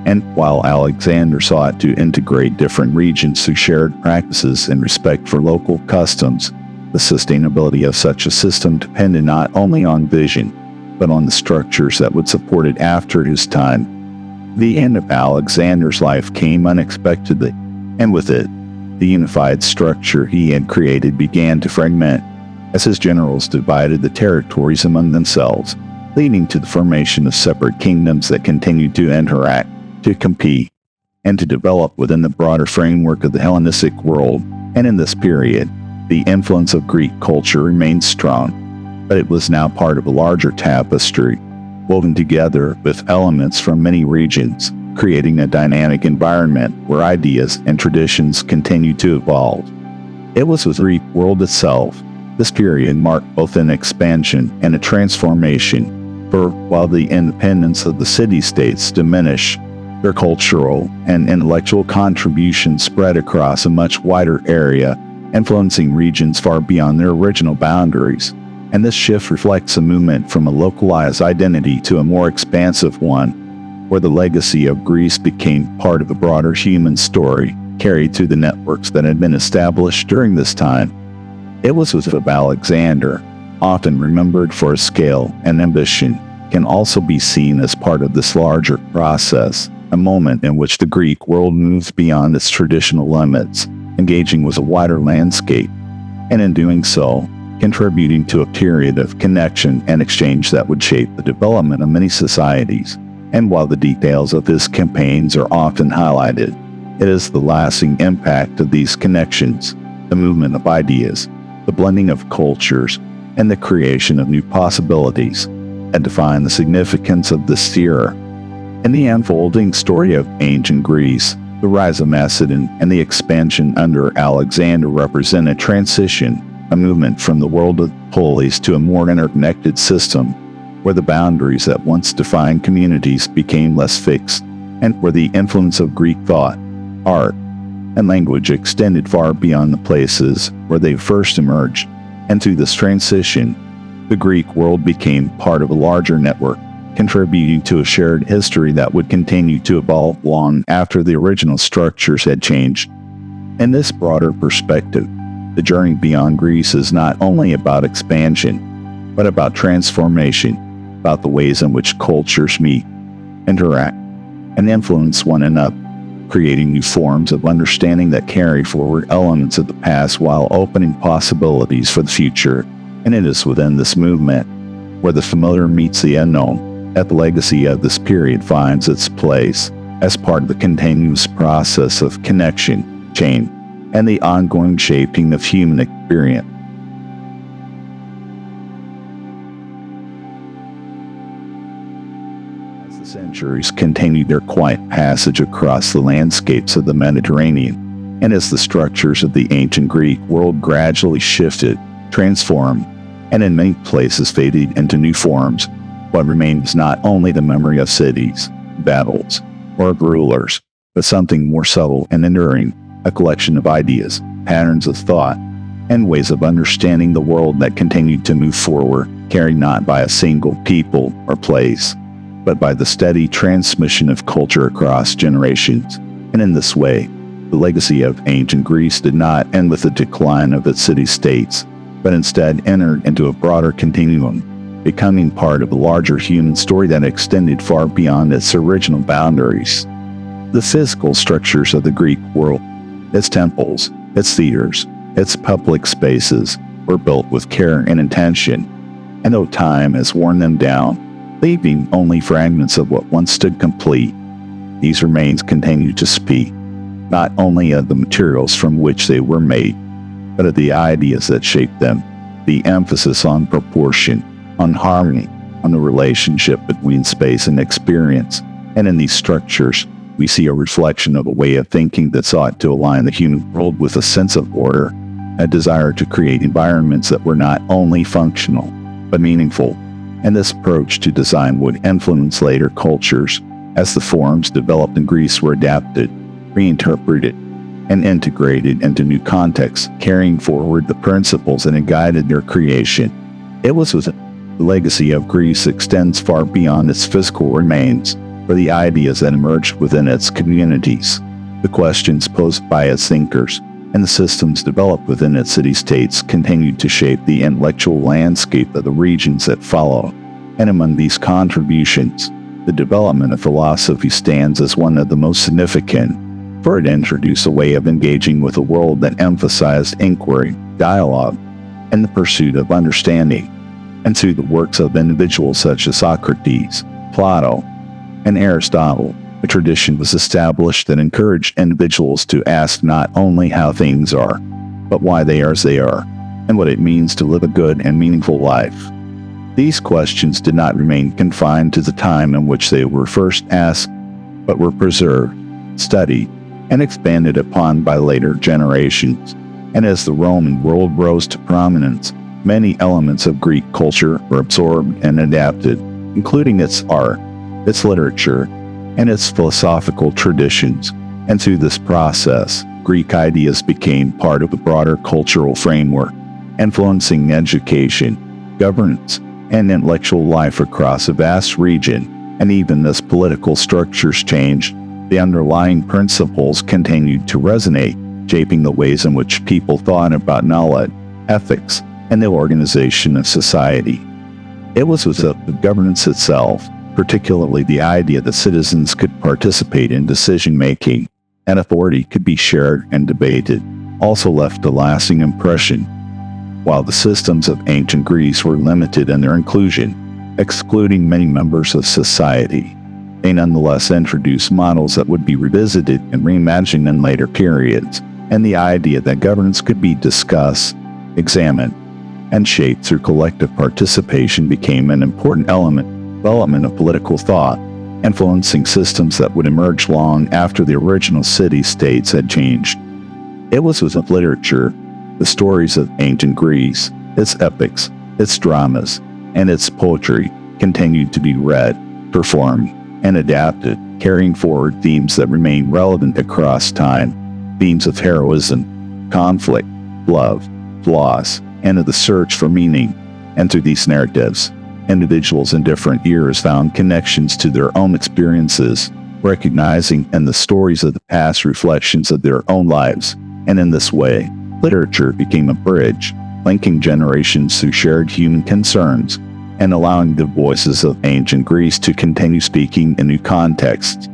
And while Alexander sought to integrate different regions through shared practices and respect for local customs, the sustainability of such a system depended not only on vision, but on the structures that would support it after his time. The end of Alexander's life came unexpectedly, and with it, the unified structure he had created began to fragment as his generals divided the territories among themselves, leading to the formation of separate kingdoms that continued to interact, to compete, and to develop within the broader framework of the Hellenistic world. And in this period, the influence of Greek culture remained strong, but it was now part of a larger tapestry, woven together with elements from many regions, creating a dynamic environment where ideas and traditions continued to evolve. It was with the Greek world itself. This period marked both an expansion and a transformation, for while the independence of the city-states diminished, their cultural and intellectual contributions spread across a much wider area, influencing regions far beyond their original boundaries. And this shift reflects a movement from a localized identity to a more expansive one, where the legacy of Greece became part of a broader human story, carried through the networks that had been established during this time. It was with Alexander, often remembered for his scale and ambition, can also be seen as part of this larger process, a moment in which the Greek world moved beyond its traditional limits, engaging with a wider landscape, and in doing so, contributing to a period of connection and exchange that would shape the development of many societies. And while the details of his campaigns are often highlighted, it is the lasting impact of these connections, the movement of ideas, the blending of cultures, and the creation of new possibilities that define the significance of this era. In the unfolding story of ancient Greece, the rise of Macedon and the expansion under Alexander represent a transition, a movement from the world of polis to a more interconnected system, where the boundaries that once defined communities became less fixed, and where the influence of Greek thought, art, and language extended far beyond the places where they first emerged. And through this transition, the Greek world became part of a larger network, contributing to a shared history that would continue to evolve long after the original structures had changed. In this broader perspective, the journey beyond Greece is not only about expansion, but about transformation, about the ways in which cultures meet, interact, and influence one another, creating new forms of understanding that carry forward elements of the past while opening possibilities for the future. And it is within this movement, where the familiar meets the unknown, that the legacy of this period finds its place as part of the continuous process of connection, change, and the ongoing shaping of human experience. As the centuries continued their quiet passage across the landscapes of the Mediterranean, and as the structures of the ancient Greek world gradually shifted, transformed, and in many places faded into new forms, what remained was not only the memory of cities, battles, or of rulers, but something more subtle and enduring, a collection of ideas, patterns of thought, and ways of understanding the world that continued to move forward, carried not by a single people or place, but by the steady transmission of culture across generations. And in this way, the legacy of ancient Greece did not end with the decline of its city-states, but instead entered into a broader continuum, becoming part of a larger human story that extended far beyond its original boundaries. The physical structures of the Greek world, its temples, its theaters, its public spaces, were built with care and intention, and though time has worn them down, leaving only fragments of what once stood complete, these remains continue to speak, not only of the materials from which they were made, but of the ideas that shaped them, the emphasis on proportion, on harmony, on the relationship between space and experience. And in these structures, we see a reflection of a way of thinking that sought to align the human world with a sense of order, a desire to create environments that were not only functional, but meaningful. And this approach to design would influence later cultures, as the forms developed in Greece were adapted, reinterpreted, and integrated into new contexts, carrying forward the principles that had guided their creation. It was with the legacy of Greece extends far beyond its physical remains, for the ideas that emerged within its communities, the questions posed by its thinkers, and the systems developed within its city-states continued to shape the intellectual landscape of the regions that follow. And among these contributions, the development of philosophy stands as one of the most significant, for it introduced a way of engaging with a world that emphasized inquiry, dialogue, and the pursuit of understanding. And through the works of individuals such as Socrates, Plato, and Aristotle, a tradition was established that encouraged individuals to ask not only how things are, but why they are as they are, and what it means to live a good and meaningful life. These questions did not remain confined to the time in which they were first asked, but were preserved, studied, and expanded upon by later generations. And as the Roman world rose to prominence, many elements of Greek culture were absorbed and adapted, including its art, its literature, and its philosophical traditions. And through this process, Greek ideas became part of a broader cultural framework, influencing education, governance, and intellectual life across a vast region. And even as political structures changed, the underlying principles continued to resonate, shaping the ways in which people thought about knowledge, ethics, and the organization of society. It was with the governance itself, particularly the idea that citizens could participate in decision-making and authority could be shared and debated, also left a lasting impression. While the systems of ancient Greece were limited in their inclusion, excluding many members of society, they nonetheless introduced models that would be revisited and reimagined in later periods, and the idea that governance could be discussed, examined, and shaped through collective participation became an important element in the development of political thought, influencing systems that would emerge long after the original city-states had changed. It was with literature, the stories of ancient Greece, its epics, its dramas, and its poetry, continued to be read, performed, and adapted, carrying forward themes that remain relevant across time, themes of heroism, conflict, love, loss, and of the search for meaning. And through these narratives, individuals in different eras found connections to their own experiences, recognizing in the stories of the past reflections of their own lives. And in this way, literature became a bridge, linking generations through shared human concerns, and allowing the voices of ancient Greece to continue speaking in new contexts.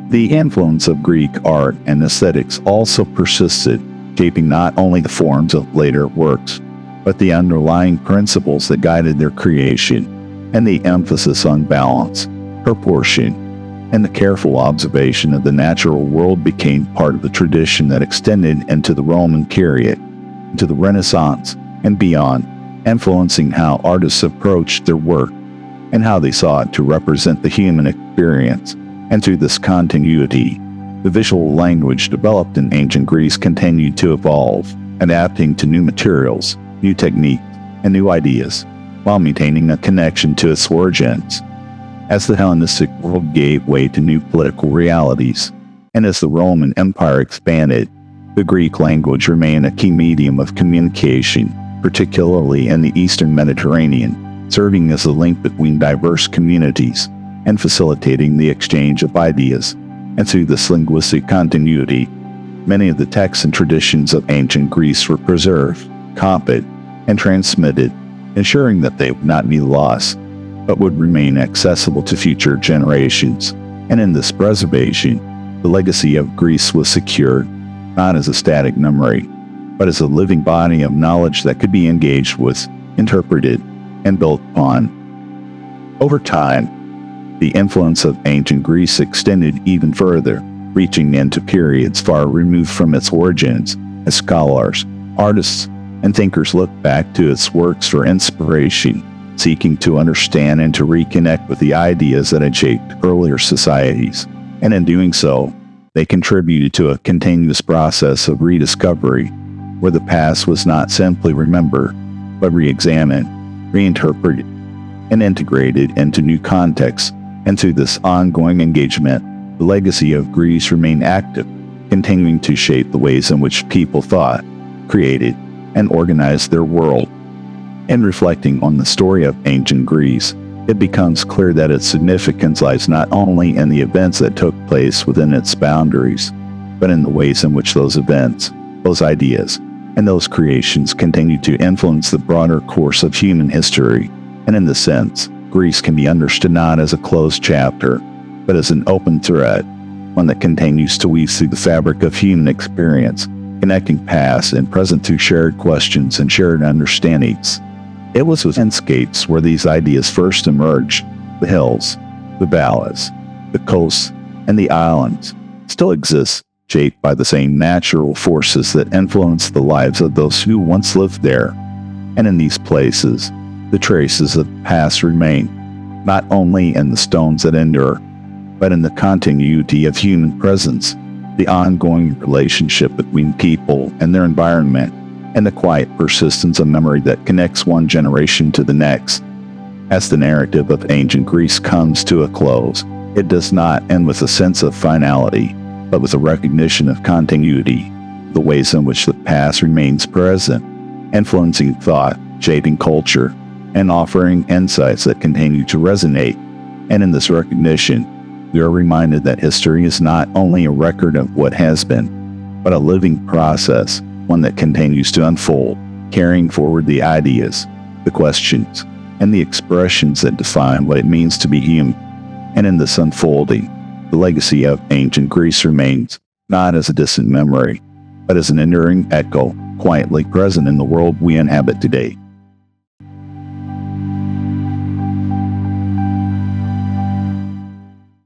The influence of Greek art and aesthetics also persisted, shaping not only the forms of later works, but the underlying principles that guided their creation, and the emphasis on balance, proportion, and the careful observation of the natural world became part of the tradition that extended into the Roman period, into the Renaissance, and beyond, influencing how artists approached their work and how they sought to represent the human experience. And through this continuity, the visual language developed in ancient Greece continued to evolve, adapting to new materials, new techniques, and new ideas, while maintaining a connection to its origins. As the Hellenistic world gave way to new political realities, and as the Roman Empire expanded, the Greek language remained a key medium of communication, particularly in the Eastern Mediterranean, serving as a link between diverse communities and facilitating the exchange of ideas. And through this linguistic continuity, many of the texts and traditions of ancient Greece were preserved, copied, and transmitted, ensuring that they would not be lost, but would remain accessible to future generations. And in this preservation, the legacy of Greece was secured, not as a static memory, but as a living body of knowledge that could be engaged with, interpreted, and built upon. Over time, the influence of ancient Greece extended even further, reaching into periods far removed from its origins, as scholars, artists, and thinkers look back to its works for inspiration, seeking to understand and to reconnect with the ideas that had shaped earlier societies. And in doing so, they contributed to a continuous process of rediscovery, where the past was not simply remembered, but re-examined, reinterpreted, and integrated into new contexts. And through this ongoing engagement, the legacy of Greece remained active, continuing to shape the ways in which people thought, created, and organized their world. In reflecting on the story of ancient Greece, it becomes clear that its significance lies not only in the events that took place within its boundaries, but in the ways in which those events, those ideas, and those creations continue to influence the broader course of human history. And in this sense, Greece can be understood not as a closed chapter, but as an open thread, one that continues to weave through the fabric of human experience, connecting past and present through shared questions and shared understandings. It was within scapes where these ideas first emerged. The hills, the valleys, the coasts, and the islands still exist, shaped by the same natural forces that influenced the lives of those who once lived there. And in these places, the traces of the past remain, not only in the stones that endure, but in the continuity of human presence, the ongoing relationship between people and their environment, and the quiet persistence of memory that connects one generation to the next. As the narrative of ancient Greece comes to a close, it does not end with a sense of finality, but with a recognition of continuity, the ways in which the past remains present, influencing thought, shaping culture, and offering insights that continue to resonate. And in this recognition, we are reminded that history is not only a record of what has been, but a living process, one that continues to unfold, carrying forward the ideas, the questions, and the expressions that define what it means to be human. And in this unfolding, the legacy of ancient Greece remains, not as a distant memory, but as an enduring echo, quietly present in the world we inhabit today.